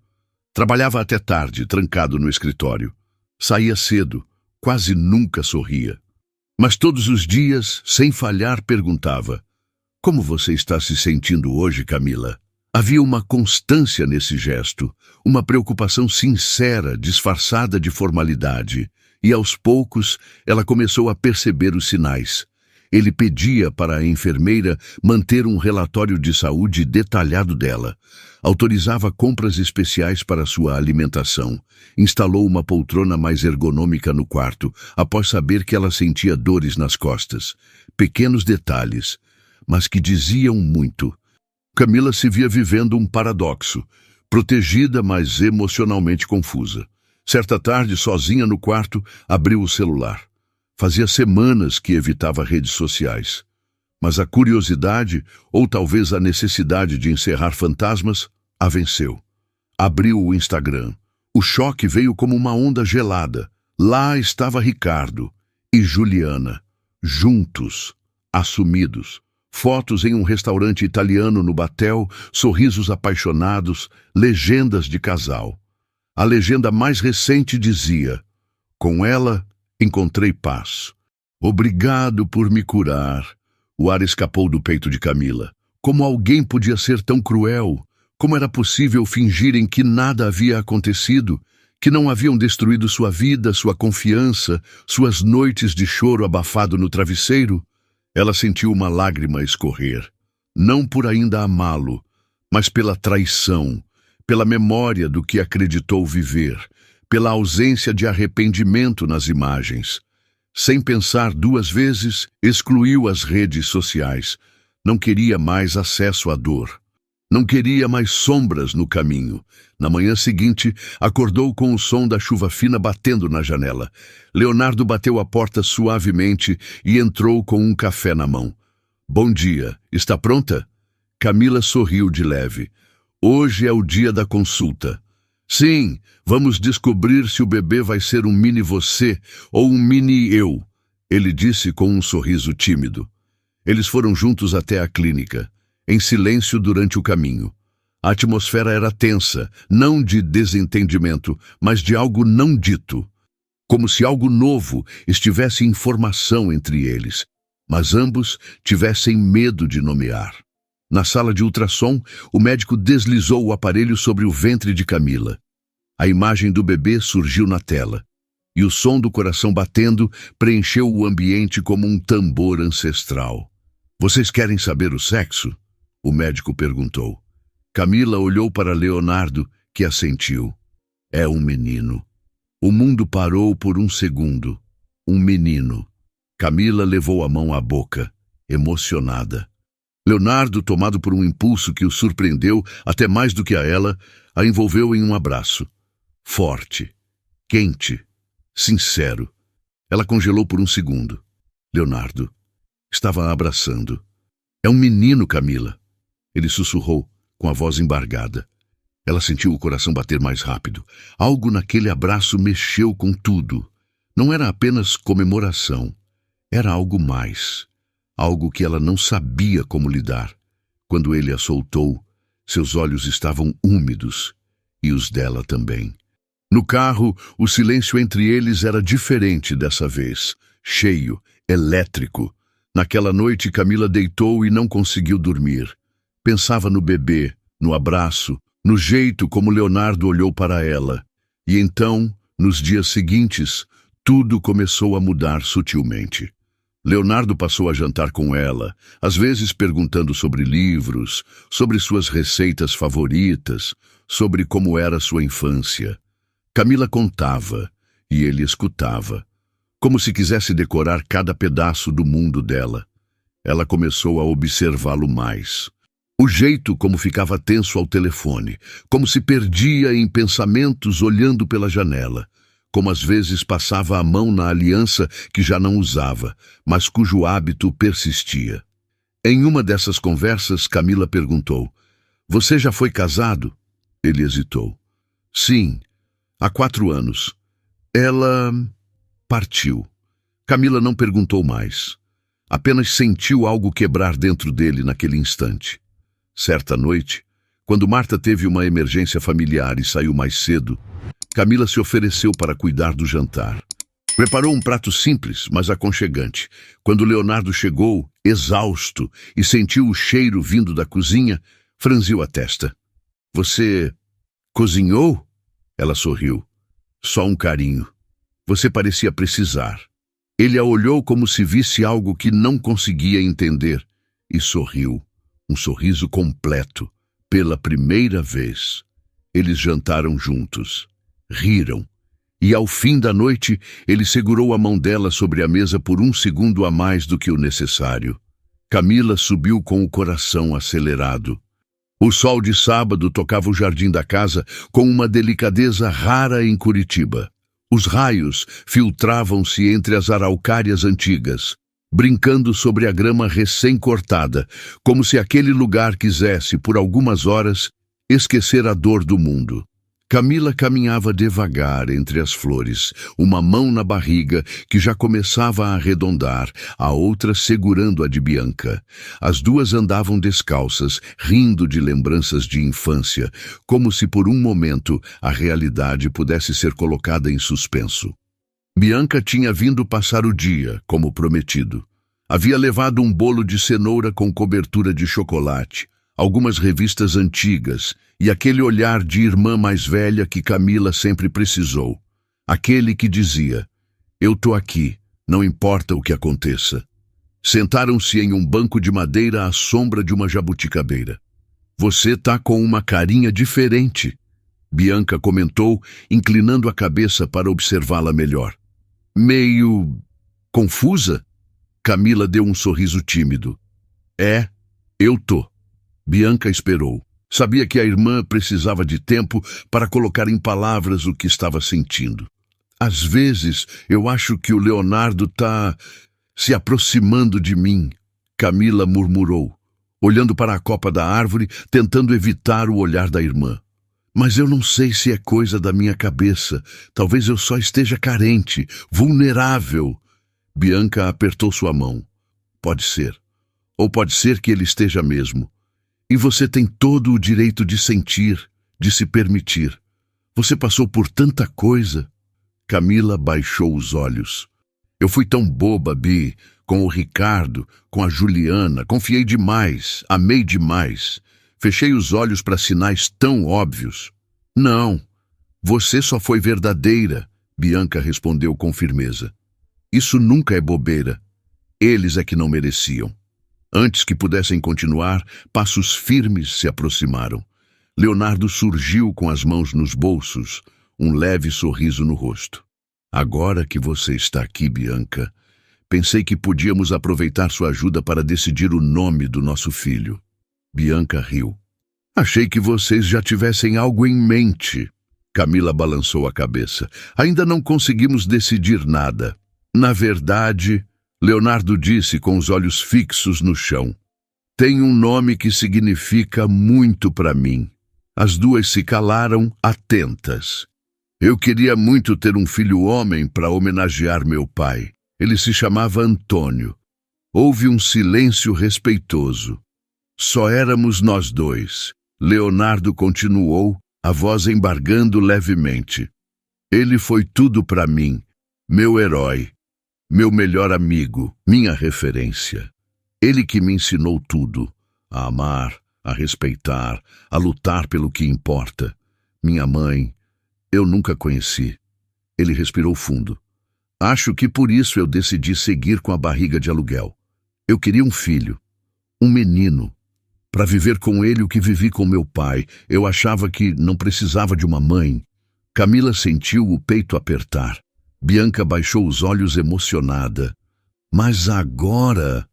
Speaker 1: Trabalhava até tarde, trancado no escritório. Saía cedo, quase nunca sorria. Mas todos os dias, sem falhar, perguntava: "Como você está se sentindo hoje, Camila?" Havia uma constância nesse gesto, uma preocupação sincera, disfarçada de formalidade, e aos poucos ela começou a perceber os sinais. Ele pedia para a enfermeira manter um relatório de saúde detalhado dela, autorizava compras especiais para sua alimentação, instalou uma poltrona mais ergonômica no quarto, após saber que ela sentia dores nas costas. Pequenos detalhes, mas que diziam muito. Camila se via vivendo um paradoxo, protegida, mas emocionalmente confusa. Certa tarde, sozinha no quarto, abriu o celular. Fazia semanas que evitava redes sociais. Mas a curiosidade, ou talvez a necessidade de encerrar fantasmas, a venceu. Abriu o Instagram. O choque veio como uma onda gelada. Lá estava Ricardo e Juliana, juntos, assumidos. Fotos em um restaurante italiano no Batel, sorrisos apaixonados, legendas de casal. A legenda mais recente dizia: "Com ela, encontrei paz. Obrigado por me curar." O ar escapou do peito de Camila. Como alguém podia ser tão cruel? Como era possível fingirem que nada havia acontecido? Que não haviam destruído sua vida, sua confiança, suas noites de choro abafado no travesseiro? Ela sentiu uma lágrima escorrer. Não por ainda amá-lo, mas pela traição, pela memória do que acreditou viver, pela ausência de arrependimento nas imagens. Sem pensar duas vezes, excluiu as redes sociais. Não queria mais acesso à dor. Não queria mais sombras no caminho. Na manhã seguinte, acordou com o som da chuva fina batendo na janela. Leonardo bateu a porta suavemente e entrou com um café na mão. "Bom dia. Está pronta?" Camila sorriu de leve. "Hoje é o dia da consulta." "Sim, vamos descobrir se o bebê vai ser um mini você ou um mini eu", ele disse com um sorriso tímido. Eles foram juntos até a clínica, em silêncio durante o caminho. A atmosfera era tensa, não de desentendimento, mas de algo não dito. Como se algo novo estivesse em formação entre eles, mas ambos tivessem medo de nomear. Na sala de ultrassom, o médico deslizou o aparelho sobre o ventre de Camila. A imagem do bebê surgiu na tela, e o som do coração batendo preencheu o ambiente como um tambor ancestral. "Vocês querem saber o sexo?" o médico perguntou. Camila olhou para Leonardo, que assentiu. "É um menino." O mundo parou por um segundo. Um menino. Camila levou a mão à boca, emocionada. Leonardo, tomado por um impulso que o surpreendeu até mais do que a ela, a envolveu em um abraço. Forte, quente, sincero. Ela congelou por um segundo. Leonardo estava a abraçando. "É um menino, Camila." Ele sussurrou, com a voz embargada. Ela sentiu o coração bater mais rápido. Algo naquele abraço mexeu com tudo. Não era apenas comemoração. Era algo mais. Algo que ela não sabia como lidar. Quando ele a soltou, seus olhos estavam úmidos, e os dela também. No carro, o silêncio entre eles era diferente dessa vez. Cheio, elétrico. Naquela noite, Camila deitou e não conseguiu dormir. Pensava no bebê, no abraço, no jeito como Leonardo olhou para ela. E então, nos dias seguintes, tudo começou a mudar sutilmente. Leonardo passou a jantar com ela, às vezes perguntando sobre livros, sobre suas receitas favoritas, sobre como era sua infância. Camila contava, e ele escutava, como se quisesse decorar cada pedaço do mundo dela. Ela começou a observá-lo mais. O jeito como ficava tenso ao telefone, como se perdia em pensamentos olhando pela janela, como às vezes passava a mão na aliança que já não usava, mas cujo hábito persistia. Em uma dessas conversas, Camila perguntou: "Você já foi casado?" Ele hesitou. "Sim, há 4 anos." Ela partiu. Camila não perguntou mais. Apenas sentiu algo quebrar dentro dele naquele instante. Certa noite, quando Marta teve uma emergência familiar e saiu mais cedo, Camila se ofereceu para cuidar do jantar. Preparou um prato simples, mas aconchegante. Quando Leonardo chegou, exausto, e sentiu o cheiro vindo da cozinha, franziu a testa. Você cozinhou? Ela sorriu. Só um carinho. Você parecia precisar. Ele a olhou como se visse algo que não conseguia entender e sorriu. Um sorriso completo. Pela primeira vez. Eles jantaram juntos. Riram. E ao fim da noite, ele segurou a mão dela sobre a mesa por um segundo a mais do que o necessário. Camila subiu com o coração acelerado. O sol de sábado tocava o jardim da casa com uma delicadeza rara em Curitiba. Os raios filtravam-se entre as araucárias antigas, brincando sobre a grama recém-cortada, como se aquele lugar quisesse, por algumas horas, esquecer a dor do mundo. Camila caminhava devagar entre as flores, uma mão na barriga que já começava a arredondar, a outra segurando a de Bianca. As duas andavam descalças, rindo de lembranças de infância, como se por um momento a realidade pudesse ser colocada em suspenso. Bianca tinha vindo passar o dia, como prometido. Havia levado um bolo de cenoura com cobertura de chocolate, algumas revistas antigas e aquele olhar de irmã mais velha que Camila sempre precisou. Aquele que dizia, eu tô aqui, não importa o que aconteça. Sentaram-se em um banco de madeira à sombra de uma jabuticabeira. Você tá com uma carinha diferente, Bianca comentou, inclinando a cabeça para observá-la melhor. Meio confusa? Camila deu um sorriso tímido. Eu tô. Bianca esperou. Sabia que a irmã precisava de tempo para colocar em palavras o que estava sentindo. Às vezes, eu acho que o Leonardo tá se aproximando de mim, Camila murmurou, olhando para a copa da árvore, tentando evitar o olhar da irmã. Mas eu não sei se é coisa da minha cabeça. Talvez eu só esteja carente, vulnerável. Bianca apertou sua mão. Pode ser. Ou pode ser que ele esteja mesmo. E você tem todo o direito de sentir, de se permitir. Você passou por tanta coisa. Camila baixou os olhos. Eu fui tão boba, Bi, com o Ricardo, com a Juliana. Confiei demais, amei demais. Fechei os olhos para sinais tão óbvios. Não, você só foi verdadeira, Bianca respondeu com firmeza. Isso nunca é bobeira. Eles é que não mereciam. Antes que pudessem continuar, passos firmes se aproximaram. Leonardo surgiu com as mãos nos bolsos, um leve sorriso no rosto. Agora que você está aqui, Bianca, pensei que podíamos aproveitar sua ajuda para decidir o nome do nosso filho. Bianca riu. Achei que vocês já tivessem algo em mente. Camila balançou a cabeça. Ainda não conseguimos decidir nada. Na verdade, Leonardo disse com os olhos fixos no chão. Tem um nome que significa muito para mim. As duas se calaram, atentas. Eu queria muito ter um filho homem para homenagear meu pai. Ele se chamava Antônio. Houve um silêncio respeitoso. Só éramos nós dois. Leonardo continuou, a voz embargando levemente. Ele foi tudo para mim, meu herói, meu melhor amigo, minha referência. Ele que me ensinou tudo, a amar, a respeitar, a lutar pelo que importa. Minha mãe, eu nunca conheci. Ele respirou fundo. Acho que por isso eu decidi seguir com a barriga de aluguel. Eu queria um filho, um menino, para viver com ele o que vivi com meu pai. Eu achava que não precisava de uma mãe. Camila sentiu o peito apertar. Bianca baixou os olhos emocionada. Mas agora...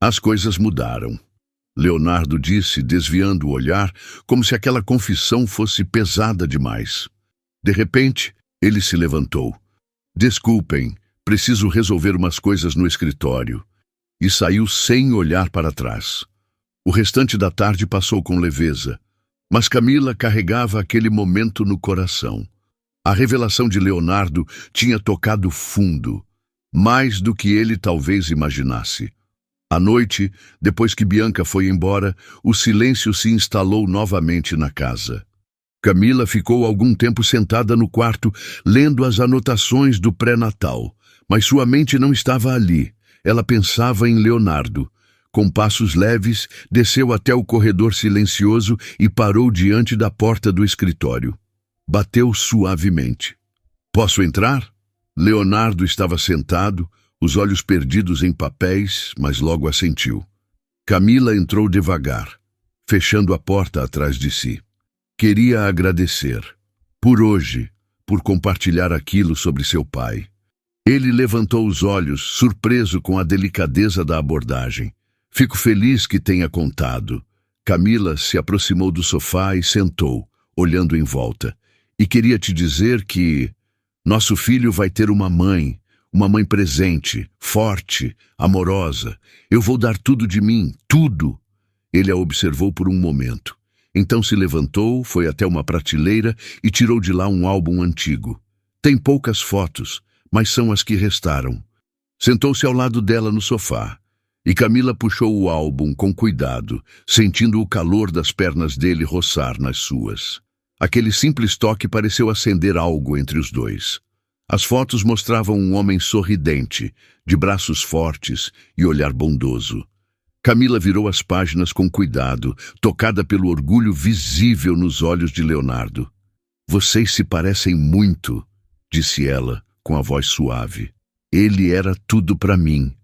Speaker 1: As coisas mudaram. Leonardo disse, desviando o olhar, como se aquela confissão fosse pesada demais. De repente, ele se levantou. Desculpem, preciso resolver umas coisas no escritório. E saiu sem olhar para trás. O restante da tarde passou com leveza, mas Camila carregava aquele momento no coração. A revelação de Leonardo tinha tocado fundo, mais do que ele talvez imaginasse. À noite, depois que Bianca foi embora, o silêncio se instalou novamente na casa. Camila ficou algum tempo sentada no quarto, lendo as anotações do pré-natal. Mas sua mente não estava ali. Ela pensava em Leonardo. Com passos leves, desceu até o corredor silencioso e parou diante da porta do escritório. Bateu suavemente. "Posso entrar?" Leonardo estava sentado, os olhos perdidos em papéis, mas logo assentiu. Camila entrou devagar, fechando a porta atrás de si. Queria agradecer. Por hoje, por compartilhar aquilo sobre seu pai. Ele levantou os olhos, surpreso com a delicadeza da abordagem. "Fico feliz que tenha contado." Camila se aproximou do sofá e sentou, olhando em volta. "E queria te dizer que nosso filho vai ter uma mãe presente, forte, amorosa. Eu vou dar tudo de mim, tudo." Ele a observou por um momento. Então se levantou, foi até uma prateleira e tirou de lá um álbum antigo. Tem poucas fotos, mas são as que restaram. Sentou-se ao lado dela no sofá, e Camila puxou o álbum com cuidado, sentindo o calor das pernas dele roçar nas suas. Aquele simples toque pareceu acender algo entre os dois. As fotos mostravam um homem sorridente, de braços fortes e olhar bondoso. Camila virou as páginas com cuidado, tocada pelo orgulho visível nos olhos de Leonardo. "Vocês se parecem muito", disse ela, com a voz suave. "Ele era tudo para mim",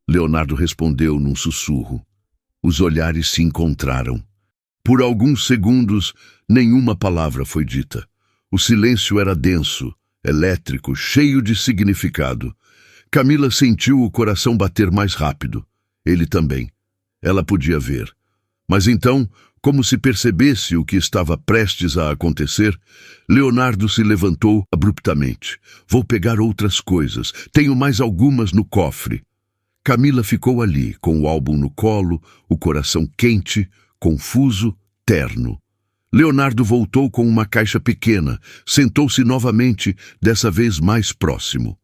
Speaker 1: Leonardo respondeu num sussurro. Os olhares se encontraram. Por alguns segundos, nenhuma palavra foi dita. O silêncio era denso, elétrico, cheio de significado. Camila sentiu o coração bater mais rápido. Ele também. Ela podia ver. Mas então, como se percebesse o que estava prestes a acontecer, Leonardo se levantou abruptamente. "Vou pegar outras coisas. Tenho mais algumas no cofre." Camila ficou ali, com o álbum no colo, o coração quente, confuso, terno. Leonardo voltou com uma caixa pequena, sentou-se novamente, dessa vez mais próximo.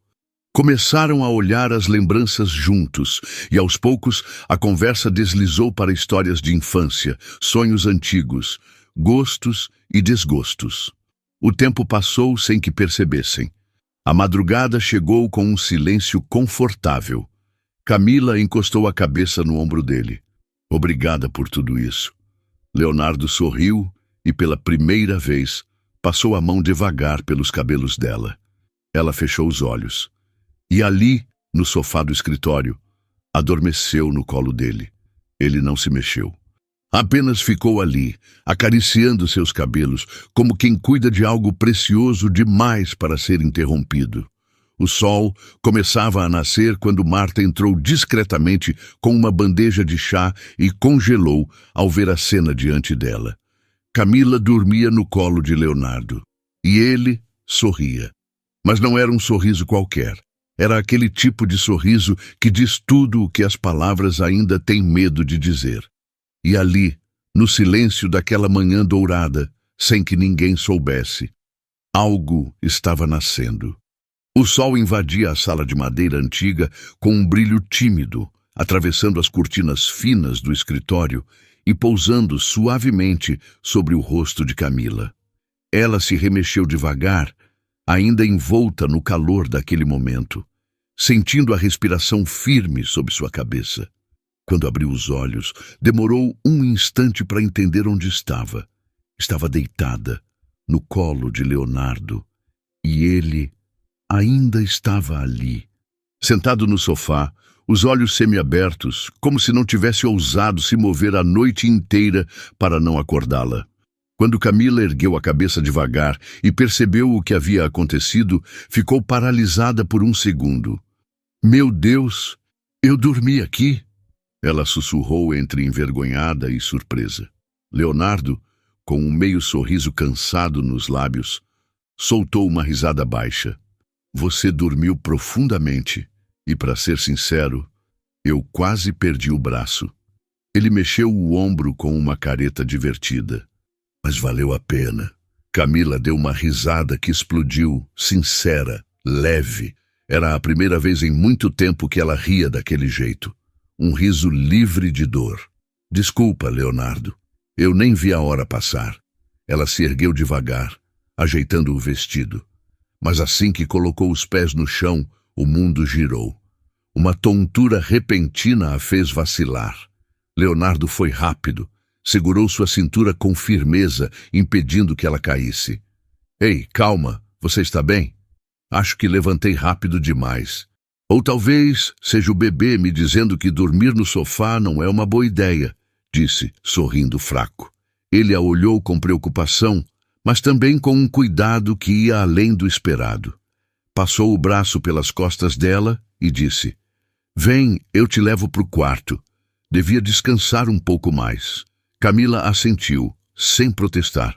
Speaker 1: Começaram a olhar as lembranças juntos, e aos poucos a conversa deslizou para histórias de infância, sonhos antigos, gostos e desgostos. O tempo passou sem que percebessem. A madrugada chegou com um silêncio confortável. Camila encostou a cabeça no ombro dele. "Obrigada por tudo isso." Leonardo sorriu e, pela primeira vez, passou a mão devagar pelos cabelos dela. Ela fechou os olhos. E ali, no sofá do escritório, adormeceu no colo dele. Ele não se mexeu. Apenas ficou ali, acariciando seus cabelos, como quem cuida de algo precioso demais para ser interrompido. O sol começava a nascer quando Marta entrou discretamente com uma bandeja de chá e congelou ao ver a cena diante dela. Camila dormia no colo de Leonardo. E ele sorria. Mas não era um sorriso qualquer. Era aquele tipo de sorriso que diz tudo o que as palavras ainda têm medo de dizer. E ali, no silêncio daquela manhã dourada, sem que ninguém soubesse, algo estava nascendo. O sol invadia a sala de madeira antiga com um brilho tímido, atravessando as cortinas finas do escritório e pousando suavemente sobre o rosto de Camila. Ela se remexeu devagar, ainda envolta no calor daquele momento, sentindo a respiração firme sob sua cabeça. Quando abriu os olhos, demorou um instante para entender onde estava. Estava deitada, no colo de Leonardo, e ele ainda estava ali. Sentado no sofá, os olhos semiabertos, como se não tivesse ousado se mover a noite inteira para não acordá-la. Quando Camila ergueu a cabeça devagar e percebeu o que havia acontecido, ficou paralisada por um segundo. "Meu Deus, eu dormi aqui?" Ela sussurrou entre envergonhada e surpresa. Leonardo, com um meio sorriso cansado nos lábios, soltou uma risada baixa. "Você dormiu profundamente e, para ser sincero, eu quase perdi o braço." Ele mexeu o ombro com uma careta divertida. "Mas valeu a pena." Camila deu uma risada que explodiu, sincera, leve. Era a primeira vez em muito tempo que ela ria daquele jeito. Um riso livre de dor. "Desculpa, Leonardo. Eu nem vi a hora passar." Ela se ergueu devagar, ajeitando o vestido. Mas assim que colocou os pés no chão, O mundo girou. Uma tontura repentina a fez vacilar. Leonardo foi rápido. Segurou sua cintura com firmeza, impedindo que ela caísse. Ei, calma, você está bem? Acho que levantei rápido demais. Ou talvez seja o bebê me dizendo que dormir no sofá não é uma boa ideia, disse, sorrindo fraco. Ele a olhou com preocupação, mas também com um cuidado que ia além do esperado. Passou o braço pelas costas dela e disse: Vem, eu te levo para o quarto. Devia descansar um pouco mais. Camila assentiu, sem protestar.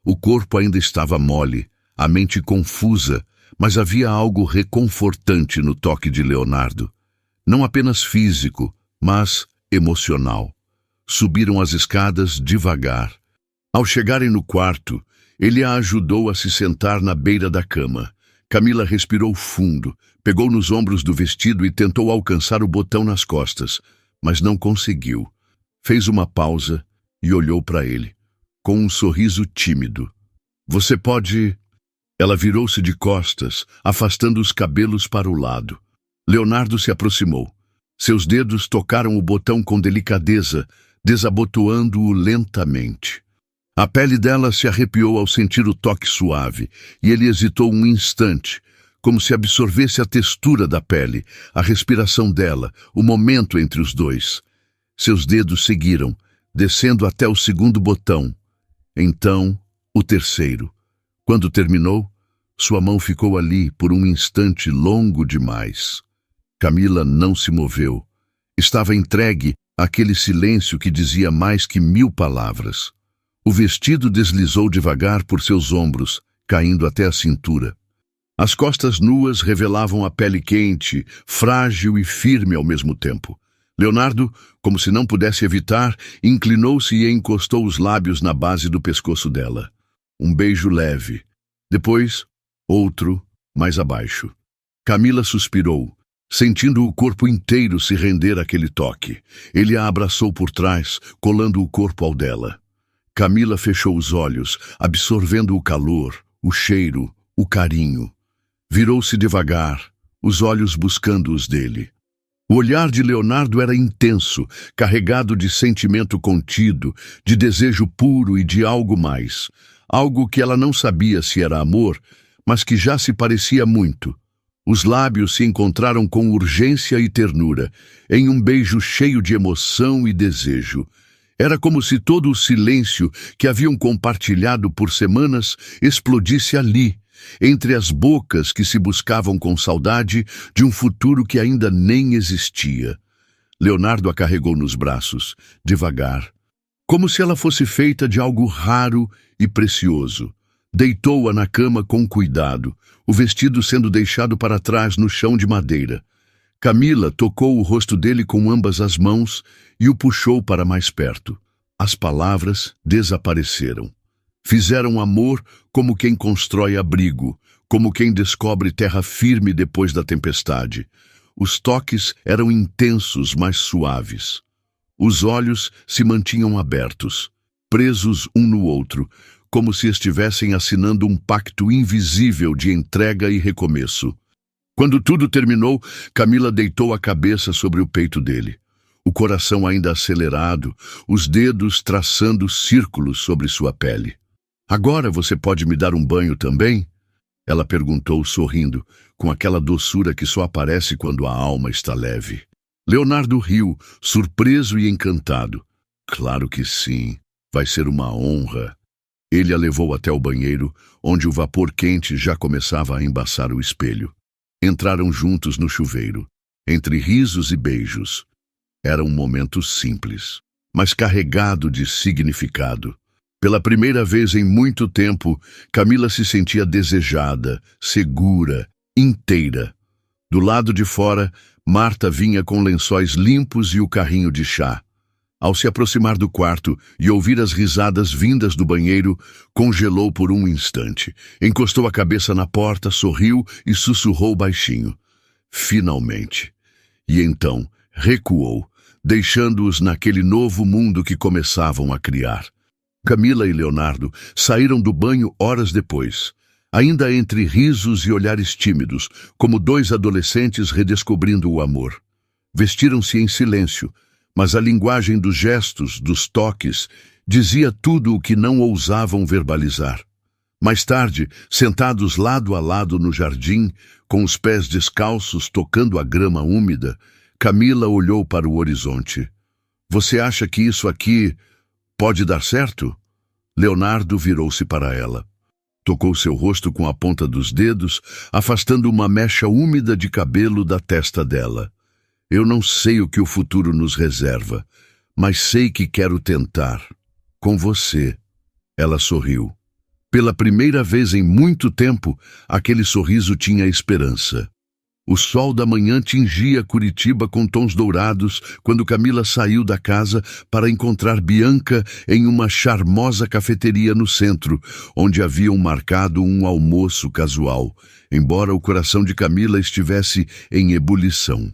Speaker 1: O corpo ainda estava mole, a mente confusa, mas havia algo reconfortante no toque de Leonardo. Não apenas físico, mas emocional. Subiram as escadas devagar. Ao chegarem no quarto, ele a ajudou a se sentar na beira da cama. Camila respirou fundo, pegou nos ombros do vestido e tentou alcançar o botão nas costas, mas não conseguiu. Fez uma pausa e olhou para ele, com um sorriso tímido. Você pode... Ela virou-se de costas, afastando os cabelos para o lado. Leonardo se aproximou. Seus dedos tocaram o botão com delicadeza, desabotoando-o lentamente. A pele dela se arrepiou ao sentir o toque suave, e ele hesitou um instante, como se absorvesse a textura da pele, a respiração dela, o momento entre os dois. Seus dedos seguiram, descendo até o segundo botão. Então, o terceiro. Quando terminou, sua mão ficou ali por um instante longo demais. Camila não se moveu. Estava entregue àquele silêncio que dizia mais que 1000 palavras. O vestido deslizou devagar por seus ombros, caindo até a cintura. As costas nuas revelavam a pele quente, frágil e firme ao mesmo tempo. Leonardo, como se não pudesse evitar, inclinou-se e encostou os lábios na base do pescoço dela. Um beijo leve. Depois, outro, mais abaixo. Camila suspirou, sentindo o corpo inteiro se render àquele toque. Ele a abraçou por trás, colando o corpo ao dela. Camila fechou os olhos, absorvendo o calor, o cheiro, o carinho. Virou-se devagar, os olhos buscando os dele. O olhar de Leonardo era intenso, carregado de sentimento contido, de desejo puro e de algo mais. Algo que ela não sabia se era amor, mas que já se parecia muito. Os lábios se encontraram com urgência e ternura, em um beijo cheio de emoção e desejo. Era como se todo o silêncio que haviam compartilhado por semanas explodisse ali, entre as bocas que se buscavam com saudade de um futuro que ainda nem existia. Leonardo a carregou nos braços, devagar, como se ela fosse feita de algo raro e precioso. Deitou-a na cama com cuidado, o vestido sendo deixado para trás no chão de madeira. Camila tocou o rosto dele com ambas as mãos e o puxou para mais perto. As palavras desapareceram. Fizeram amor como quem constrói abrigo, como quem descobre terra firme depois da tempestade. Os toques eram intensos, mas suaves. Os olhos se mantinham abertos, presos um no outro, como se estivessem assinando um pacto invisível de entrega e recomeço. Quando tudo terminou, Camila deitou a cabeça sobre o peito dele. O coração ainda acelerado, os dedos traçando círculos sobre sua pele. Agora você pode me dar um banho também? Ela perguntou, sorrindo, com aquela doçura que só aparece quando a alma está leve. Leonardo riu, surpreso e encantado. Claro que sim, vai ser uma honra. Ele a levou até o banheiro, onde o vapor quente já começava a embaçar o espelho. Entraram juntos no chuveiro, entre risos e beijos. Era um momento simples, mas carregado de significado. Pela primeira vez em muito tempo, Camila se sentia desejada, segura, inteira. Do lado de fora, Marta vinha com lençóis limpos e o carrinho de chá. Ao se aproximar do quarto e ouvir as risadas vindas do banheiro, congelou por um instante. Encostou a cabeça na porta, sorriu e sussurrou baixinho. Finalmente. E então recuou, deixando-os naquele novo mundo que começavam a criar. Camila e Leonardo saíram do banho horas depois. ainda entre risos e olhares tímidos, como dois adolescentes redescobrindo o amor. Vestiram-se em silêncio, mas a linguagem dos gestos, dos toques, dizia tudo o que não ousavam verbalizar. Mais tarde, sentados lado a lado no jardim, com os pés descalços tocando a grama úmida, Camila olhou para o horizonte. Você acha que isso aqui pode dar certo? Leonardo virou-se para ela. Tocou seu rosto com a ponta dos dedos, afastando uma mecha úmida de cabelo da testa dela. Eu não sei o que o futuro nos reserva, mas sei que quero tentar. Com você. Ela sorriu. Pela primeira vez em muito tempo, aquele sorriso tinha esperança. O sol da manhã tingia Curitiba com tons dourados quando Camila saiu da casa para encontrar Bianca em uma charmosa cafeteria no centro, onde haviam marcado um almoço casual, embora o coração de Camila estivesse em ebulição.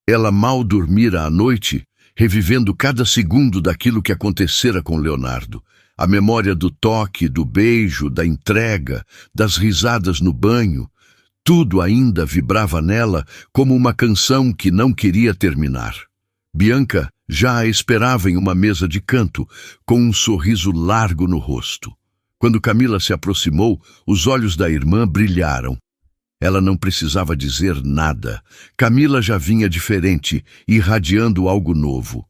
Speaker 1: Ela mal dormira à noite, revivendo cada segundo daquilo que acontecera com Leonardo. A memória do toque, do beijo, da entrega, das risadas no banho. Tudo ainda vibrava nela como uma canção que não queria terminar. Bianca já a esperava em uma mesa de canto, com um sorriso largo no rosto. Quando Camila se aproximou, os olhos da irmã brilharam. Ela não precisava dizer nada. Camila já vinha diferente, irradiando algo novo.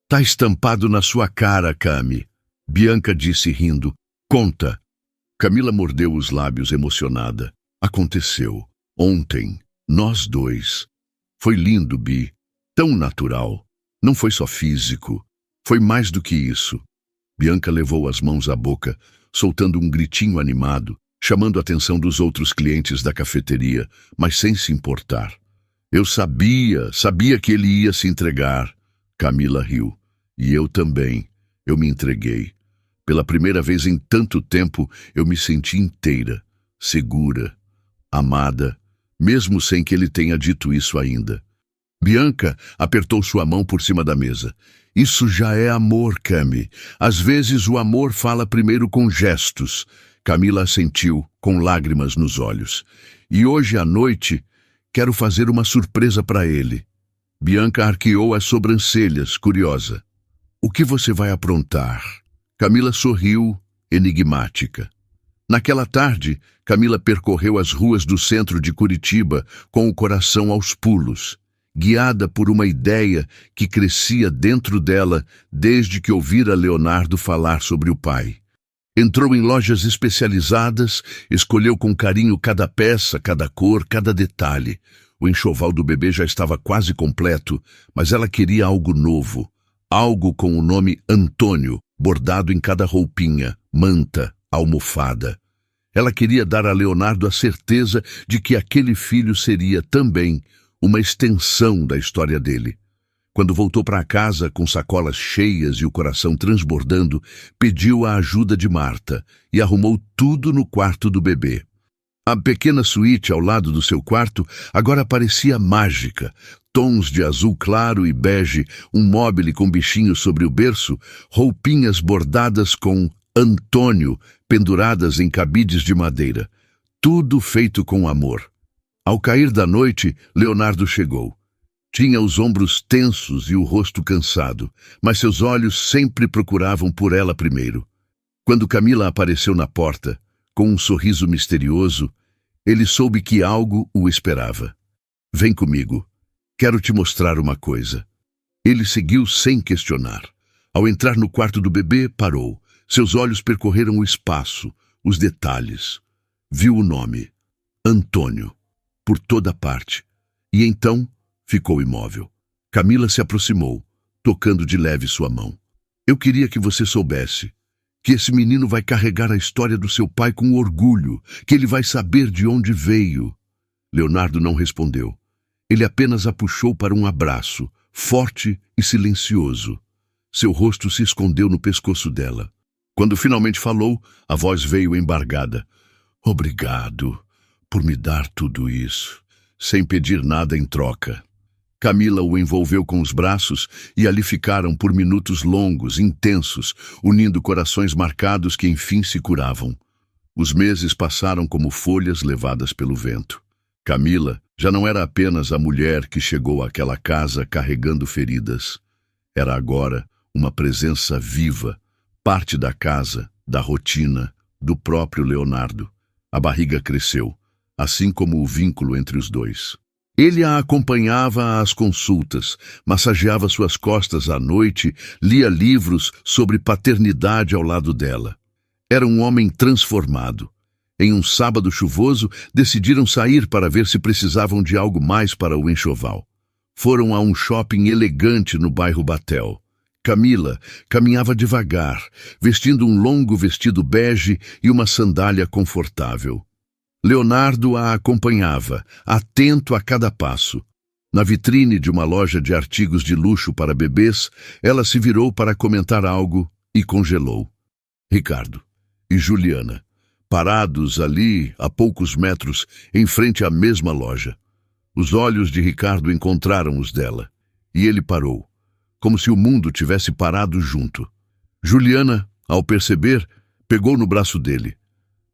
Speaker 1: Tá estampado na sua cara, Cami. Bianca disse rindo. Conta. Camila mordeu os lábios emocionada. Aconteceu. Ontem. Nós dois. Foi lindo, Bi. Tão natural. Não foi só físico. Foi mais do que isso. Bianca levou as mãos à boca, soltando um gritinho animado, chamando a atenção dos outros clientes da cafeteria, mas sem se importar. Eu sabia que ele ia se entregar. Camila riu. E eu também. Eu me entreguei. Pela primeira vez em tanto tempo, eu me senti inteira, segura, amada, mesmo sem que ele tenha dito isso ainda. Bianca apertou sua mão por cima da mesa. Isso já é amor, Cami. Às vezes o amor fala primeiro com gestos. Camila assentiu, com lágrimas nos olhos. E hoje à noite, quero fazer uma surpresa para ele. Bianca arqueou as sobrancelhas, curiosa. O que você vai aprontar? Camila sorriu, enigmática. Naquela tarde, Camila percorreu as ruas do centro de Curitiba com o coração aos pulos, guiada por uma ideia que crescia dentro dela desde que ouvira Leonardo falar sobre o pai. Entrou em lojas especializadas, escolheu com carinho cada peça, cada cor, cada detalhe. O enxoval do bebê já estava quase completo, mas ela queria algo novo, algo com o nome Antônio, bordado em cada roupinha, manta, almofada. Ela queria dar a Leonardo a certeza de que aquele filho seria também uma extensão da história dele. Quando voltou para casa com sacolas cheias e o coração transbordando, pediu a ajuda de Marta e arrumou tudo no quarto do bebê. A pequena suíte ao lado do seu quarto agora parecia mágica. Tons de azul claro e bege, um móbile com bichinhos sobre o berço, roupinhas bordadas com Antônio penduradas em cabides de madeira. Tudo feito com amor. Ao cair da noite, Leonardo chegou. Tinha os ombros tensos e o rosto cansado, mas seus olhos sempre procuravam por ela primeiro. Quando Camila apareceu na porta, com um sorriso misterioso, ele soube que algo o esperava. Vem comigo. Quero te mostrar uma coisa. Ele seguiu sem questionar. Ao entrar no quarto do bebê, parou. Seus olhos percorreram o espaço, os detalhes. Viu o nome, Antônio, por toda parte. E então ficou imóvel. Camila se aproximou, tocando de leve sua mão. Eu queria que você soubesse que esse menino vai carregar a história do seu pai com orgulho, que ele vai saber de onde veio. Leonardo não respondeu. Ele apenas a puxou para um abraço, forte e silencioso. Seu rosto se escondeu no pescoço dela. Quando finalmente falou, a voz veio embargada. Obrigado por me dar tudo isso, sem pedir nada em troca. Camila o envolveu com os braços e ali ficaram por minutos longos, intensos, unindo corações marcados que enfim se curavam. Os meses passaram como folhas levadas pelo vento. Camila já não era apenas a mulher que chegou àquela casa carregando feridas. Era agora uma presença viva, parte da casa, da rotina, do próprio Leonardo. A barriga cresceu, assim como o vínculo entre os dois. Ele a acompanhava às consultas, massageava suas costas à noite, lia livros sobre paternidade ao lado dela. Era um homem transformado. Em um sábado chuvoso, decidiram sair para ver se precisavam de algo mais para o enxoval. Foram a um shopping elegante no bairro Batel. Camila caminhava devagar, vestindo um longo vestido bege e uma sandália confortável. Leonardo a acompanhava, atento a cada passo. Na vitrine de uma loja de artigos de luxo para bebês, ela se virou para comentar algo e congelou. Ricardo e Juliana, parados ali a poucos metros, em frente à mesma loja. Os olhos de Ricardo encontraram os dela, e ele parou, como se o mundo tivesse parado junto. Juliana, ao perceber, pegou no braço dele,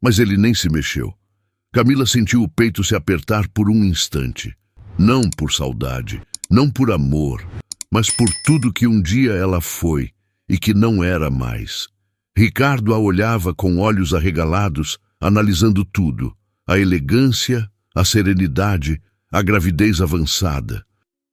Speaker 1: mas ele nem se mexeu. Camila sentiu o peito se apertar por um instante. Não por saudade, não por amor, mas por tudo que um dia ela foi e que não era mais. Ricardo a olhava com olhos arregalados, analisando tudo: a elegância, a serenidade, a gravidez avançada.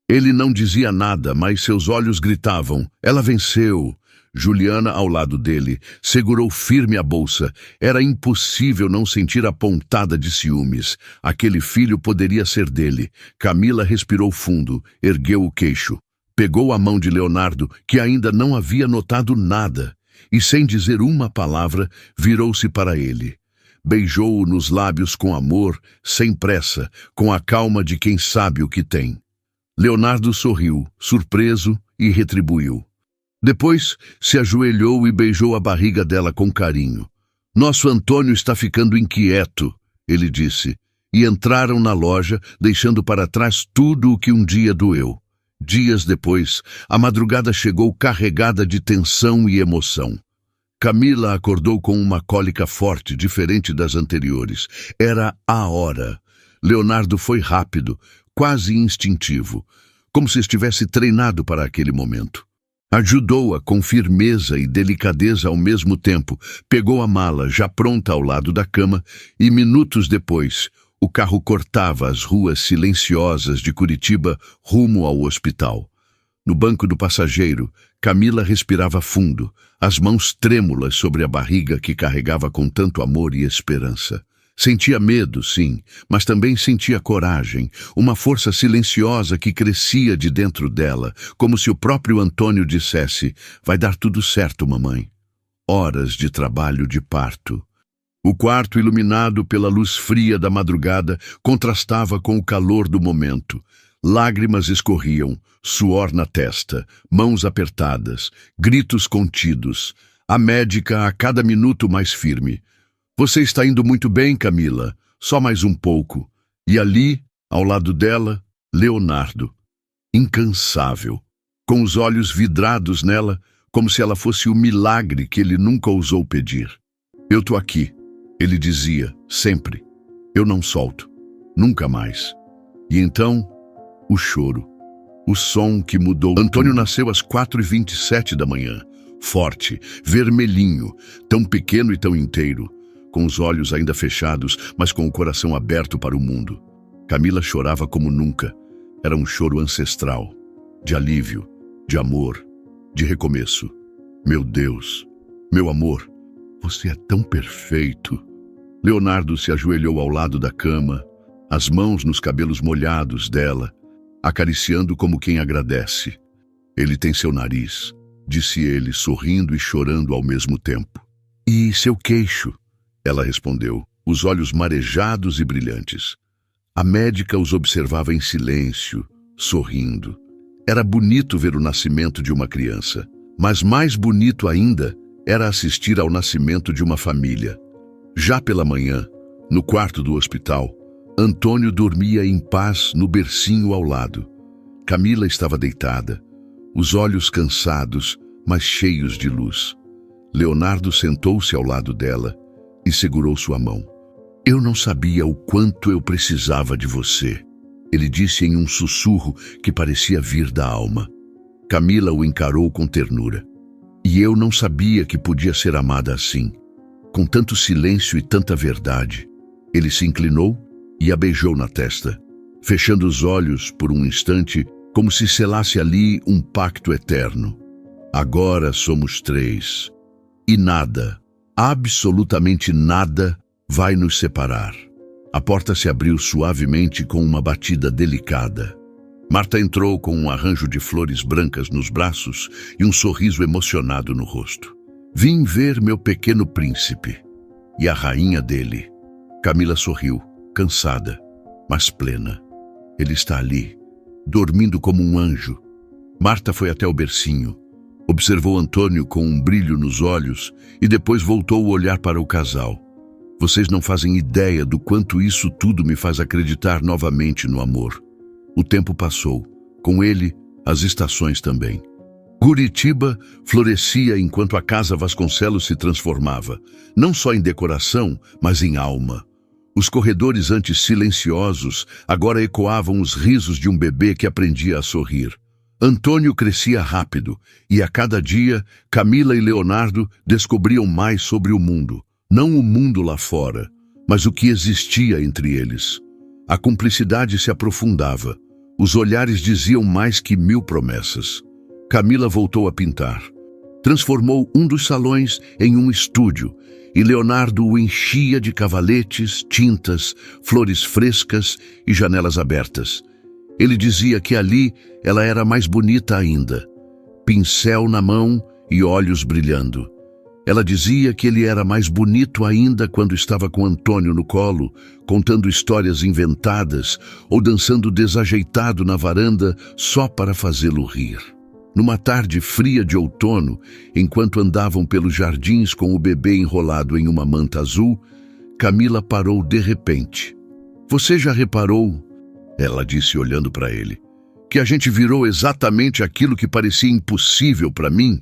Speaker 1: Ele não dizia nada, mas seus olhos gritavam: ela venceu. Juliana, ao lado dele, segurou firme a bolsa. Era impossível não sentir a pontada de ciúmes. Aquele filho poderia ser dele. Camila respirou fundo, ergueu o queixo. Pegou a mão de Leonardo, que ainda não havia notado nada, e sem dizer uma palavra, virou-se para ele. Beijou-o nos lábios com amor, sem pressa, com a calma de quem sabe o que tem. Leonardo sorriu, surpreso, e retribuiu. Depois, se ajoelhou e beijou a barriga dela com carinho. Nosso Antônio está ficando inquieto, ele disse, e entraram na loja, deixando para trás tudo o que um dia doeu. Dias depois, a madrugada chegou carregada de tensão e emoção. Camila acordou com uma cólica forte, diferente das anteriores. Era a hora. Leonardo foi rápido, quase instintivo, como se estivesse treinado para aquele momento. Ajudou-a com firmeza e delicadeza ao mesmo tempo, pegou a mala já pronta ao lado da cama e, minutos depois, o carro cortava as ruas silenciosas de Curitiba rumo ao hospital. No banco do passageiro, Camila respirava fundo, as mãos trêmulas sobre a barriga que carregava com tanto amor e esperança. Sentia medo, sim, mas também sentia coragem, uma força silenciosa que crescia de dentro dela, como se o próprio Antônio dissesse: vai dar tudo certo, mamãe. Horas de trabalho de parto. O quarto, iluminado pela luz fria da madrugada, contrastava com o calor do momento. Lágrimas escorriam, suor na testa, mãos apertadas, gritos contidos. A médica a cada minuto mais firme. Você está indo muito bem, Camila. Só mais um pouco. E ali, ao lado dela, Leonardo. Incansável, com os olhos vidrados nela, como se ela fosse o milagre que ele nunca ousou pedir. Eu tô aqui, ele dizia, sempre. Eu não solto. Nunca mais. E então, o choro. O som que mudou. Antônio nasceu às 4h27 da manhã. Forte, vermelhinho, tão pequeno e tão inteiro. Com os olhos ainda fechados, mas com o coração aberto para o mundo. Camila chorava como nunca. Era um choro ancestral, de alívio, de amor, de recomeço. Meu Deus, meu amor, você é tão perfeito. Leonardo se ajoelhou ao lado da cama, as mãos nos cabelos molhados dela, acariciando como quem agradece. Ele tem seu nariz, disse ele, sorrindo e chorando ao mesmo tempo. E seu queixo? Ela respondeu, os olhos marejados e brilhantes. A médica os observava em silêncio, sorrindo. Era bonito ver o nascimento de uma criança, mas mais bonito ainda era assistir ao nascimento de uma família. Já pela manhã, no quarto do hospital, Antônio dormia em paz no bercinho ao lado. Camila estava deitada, os olhos cansados, mas cheios de luz. Leonardo sentou-se ao lado dela, e segurou sua mão. Eu não sabia o quanto eu precisava de você, ele disse em um sussurro que parecia vir da alma. Camila o encarou com ternura. E eu não sabia que podia ser amada assim, com tanto silêncio e tanta verdade. Ele se inclinou e a beijou na testa, fechando os olhos por um instante, como se selasse ali um pacto eterno. Agora somos três, e nada, absolutamente nada, vai nos separar. A porta se abriu suavemente com uma batida delicada. Marta entrou com um arranjo de flores brancas nos braços e um sorriso emocionado no rosto. Vim ver meu pequeno príncipe e a rainha dele. Camila sorriu, cansada, mas plena. Ele está ali, dormindo como um anjo. Marta foi até o bercinho, observou Antônio com um brilho nos olhos e depois voltou o olhar para o casal. Vocês não fazem ideia do quanto isso tudo me faz acreditar novamente no amor. O tempo passou, com ele, as estações também. Curitiba florescia enquanto a Casa Vasconcelos se transformava, não só em decoração, mas em alma. Os corredores antes silenciosos agora ecoavam os risos de um bebê que aprendia a sorrir. Antônio crescia rápido, e a cada dia, Camila e Leonardo descobriam mais sobre o mundo. Não o mundo lá fora, mas o que existia entre eles. A cumplicidade se aprofundava. Os olhares diziam mais que 1000 promessas. Camila voltou a pintar. Transformou um dos salões em um estúdio, e Leonardo o enchia de cavaletes, tintas, flores frescas e janelas abertas. Ele dizia que ali ela era mais bonita ainda. Pincel na mão e olhos brilhando. Ela dizia que ele era mais bonito ainda quando estava com Antônio no colo, contando histórias inventadas ou dançando desajeitado na varanda só para fazê-lo rir. Numa tarde fria de outono, enquanto andavam pelos jardins com o bebê enrolado em uma manta azul, Camila parou de repente. Você já reparou, ela disse olhando para ele, que a gente virou exatamente aquilo que parecia impossível para mim?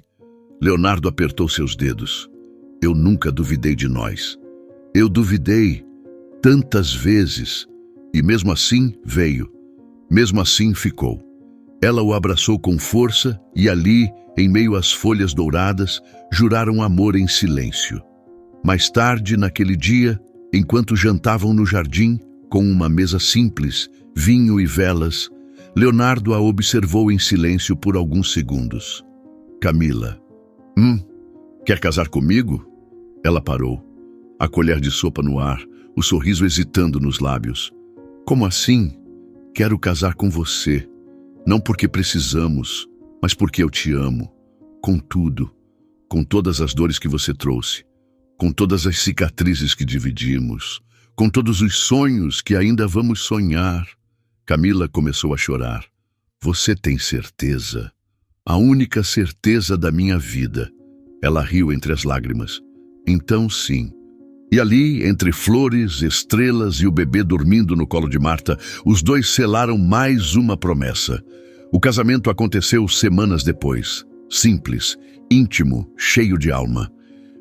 Speaker 1: Leonardo apertou seus dedos. Eu nunca duvidei de nós. Eu duvidei tantas vezes, e mesmo assim veio. Mesmo assim ficou. Ela o abraçou com força e ali, em meio às folhas douradas, juraram amor em silêncio. Mais tarde, naquele dia, enquanto jantavam no jardim, com uma mesa simples, vinho e velas, Leonardo a observou em silêncio por alguns segundos. Camila. Quer casar comigo? Ela parou, a colher de sopa no ar, o sorriso hesitando nos lábios. Como assim? Quero casar com você. Não porque precisamos, mas porque eu te amo. Com tudo, com todas as dores que você trouxe, com todas as cicatrizes que dividimos, com todos os sonhos que ainda vamos sonhar. Camila começou a chorar. Você tem certeza? A única certeza da minha vida. Ela riu entre as lágrimas. Então sim. E ali, entre flores, estrelas e o bebê dormindo no colo de Marta, os dois selaram mais uma promessa. O casamento aconteceu semanas depois. Simples, íntimo, cheio de alma.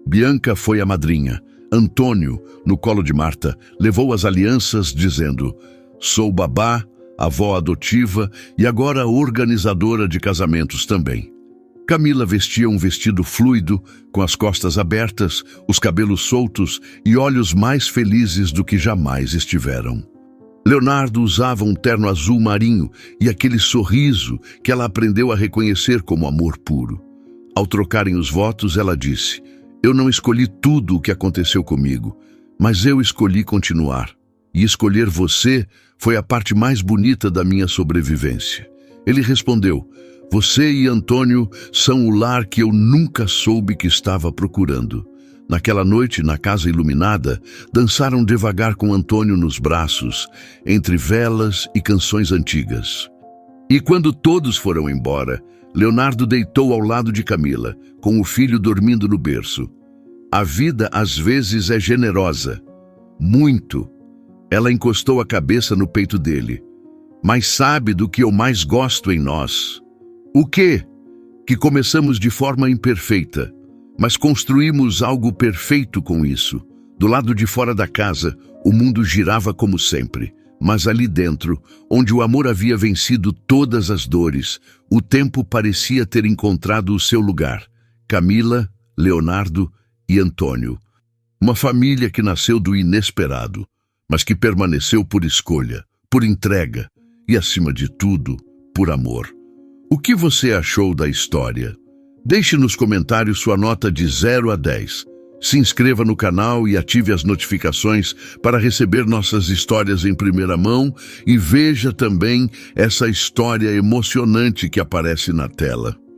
Speaker 1: Bianca foi a madrinha. Antônio, no colo de Marta, levou as alianças dizendo: sou babá, avó adotiva e agora organizadora de casamentos também. Camila vestia um vestido fluido, com as costas abertas, os cabelos soltos e olhos mais felizes do que jamais estiveram. Leonardo usava um terno azul marinho e aquele sorriso que ela aprendeu a reconhecer como amor puro. Ao trocarem os votos, ela disse: eu não escolhi tudo o que aconteceu comigo, mas eu escolhi continuar. E escolher você foi a parte mais bonita da minha sobrevivência. Ele respondeu: você e Antônio são o lar que eu nunca soube que estava procurando. Naquela noite, na casa iluminada, dançaram devagar com Antônio nos braços, entre velas e canções antigas. E quando todos foram embora, Leonardo deitou ao lado de Camila, com o filho dormindo no berço. A vida às vezes é generosa. Muito. Ela encostou a cabeça no peito dele. Mas sabe do que eu mais gosto em nós? O quê? Que começamos de forma imperfeita, mas construímos algo perfeito com isso. Do lado de fora da casa, o mundo girava como sempre, mas ali dentro, onde o amor havia vencido todas as dores, o tempo parecia ter encontrado o seu lugar. Camila, Leonardo e Antônio. Uma família que nasceu do inesperado, mas que permaneceu por escolha, por entrega e, acima de tudo, por amor. O que você achou da história? Deixe nos comentários sua nota de 0 a 10. Se inscreva no canal e ative as notificações para receber nossas histórias em primeira mão e veja também essa história emocionante que aparece na tela.